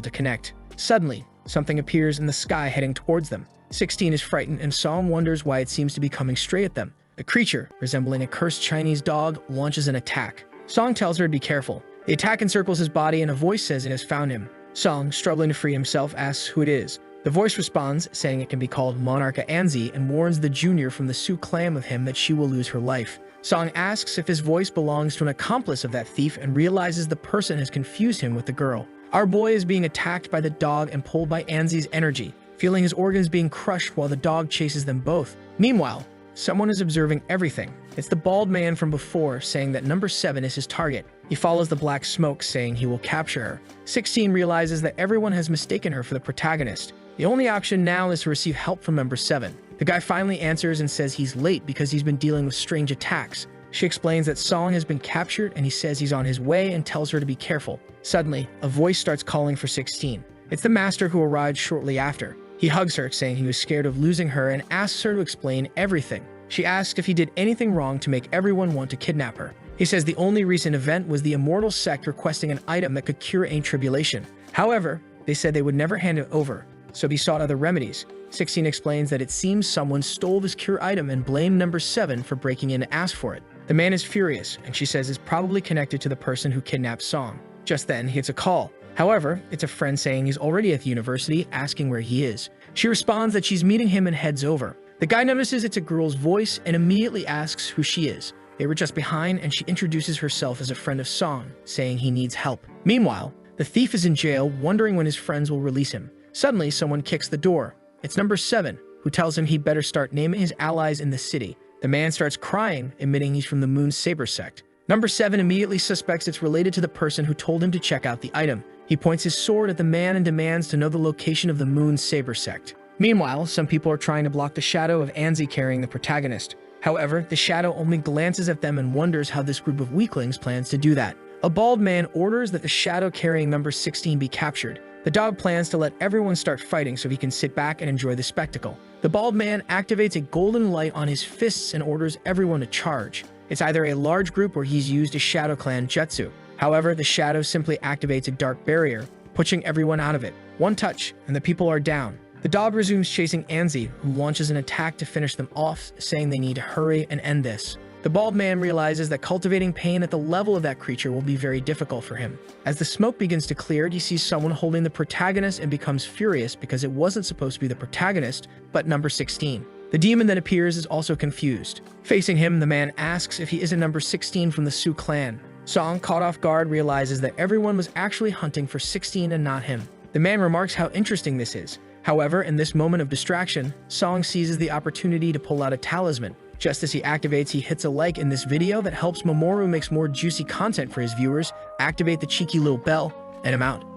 [SPEAKER 1] to connect. Suddenly, something appears in the sky heading towards them. 16 is frightened and Song wonders why it seems to be coming straight at them. The creature, resembling a cursed Chinese dog, launches an attack. Song tells her to be careful. The attack encircles his body and a voice says it has found him. Song, struggling to free himself, asks who it is. The voice responds, saying it can be called Monarch Anzi, and warns the junior from the Sioux clan of him that she will lose her life. Song asks if his voice belongs to an accomplice of that thief and realizes the person has confused him with the girl. Our boy is being attacked by the dog and pulled by Anzi's energy, feeling his organs being crushed while the dog chases them both. Meanwhile, someone is observing everything. It's the bald man from before, saying that number 7 is his target. He follows the black smoke, saying he will capture her. 16 realizes that everyone has mistaken her for the protagonist. The only option now is to receive help from number 7. The guy finally answers and says he's late because he's been dealing with strange attacks. She explains that Song has been captured and he says he's on his way and tells her to be careful. Suddenly, a voice starts calling for 16. It's the master who arrived shortly after. He hugs her, saying he was scared of losing her and asks her to explain everything. She asks if he did anything wrong to make everyone want to kidnap her. He says the only recent event was the immortal sect requesting an item that could cure a tribulation. However, they said they would never hand it over, so he sought other remedies. 16 explains that it seems someone stole this cure item and blamed number 7 for breaking in to ask for it. The man is furious, and she says it's probably connected to the person who kidnapped Song. Just then, he gets a call. However, it's a friend saying he's already at the university, asking where he is. She responds that she's meeting him and heads over. The guy notices it's a girl's voice and immediately asks who she is. They were just behind, and she introduces herself as a friend of Song, saying he needs help. Meanwhile, the thief is in jail, wondering when his friends will release him. Suddenly, someone kicks the door. It's number 7, who tells him he'd better start naming his allies in the city. The man starts crying, admitting he's from the Moon Saber sect. Number 7 immediately suspects it's related to the person who told him to check out the item. He points his sword at the man and demands to know the location of the Moon Saber sect. Meanwhile, some people are trying to block the shadow of Anzi carrying the protagonist. However, the shadow only glances at them and wonders how this group of weaklings plans to do that. A bald man orders that the shadow carrying number 16 be captured. The dog plans to let everyone start fighting so he can sit back and enjoy the spectacle. The bald man activates a golden light on his fists and orders everyone to charge. It's either a large group or he's used a Shadow Clan jutsu. However, the shadow simply activates a dark barrier, pushing everyone out of it. One touch, and the people are down. The dog resumes chasing Anzi, who launches an attack to finish them off, saying they need to hurry and end this. The bald man realizes that cultivating pain at the level of that creature will be very difficult for him. As the smoke begins to clear, he sees someone holding the protagonist and becomes furious because it wasn't supposed to be the protagonist, but number 16. The demon that appears is also confused. Facing him, the man asks if he isn't number 16 from the Su clan. Song, caught off guard, realizes that everyone was actually hunting for 16 and not him. The man remarks how interesting this is. However, in this moment of distraction, Song seizes the opportunity to pull out a talisman. Just as he activates, he hits a like in this video that helps Mamoru makes more juicy content for his viewers. Activate the cheeky little bell, and I'm out.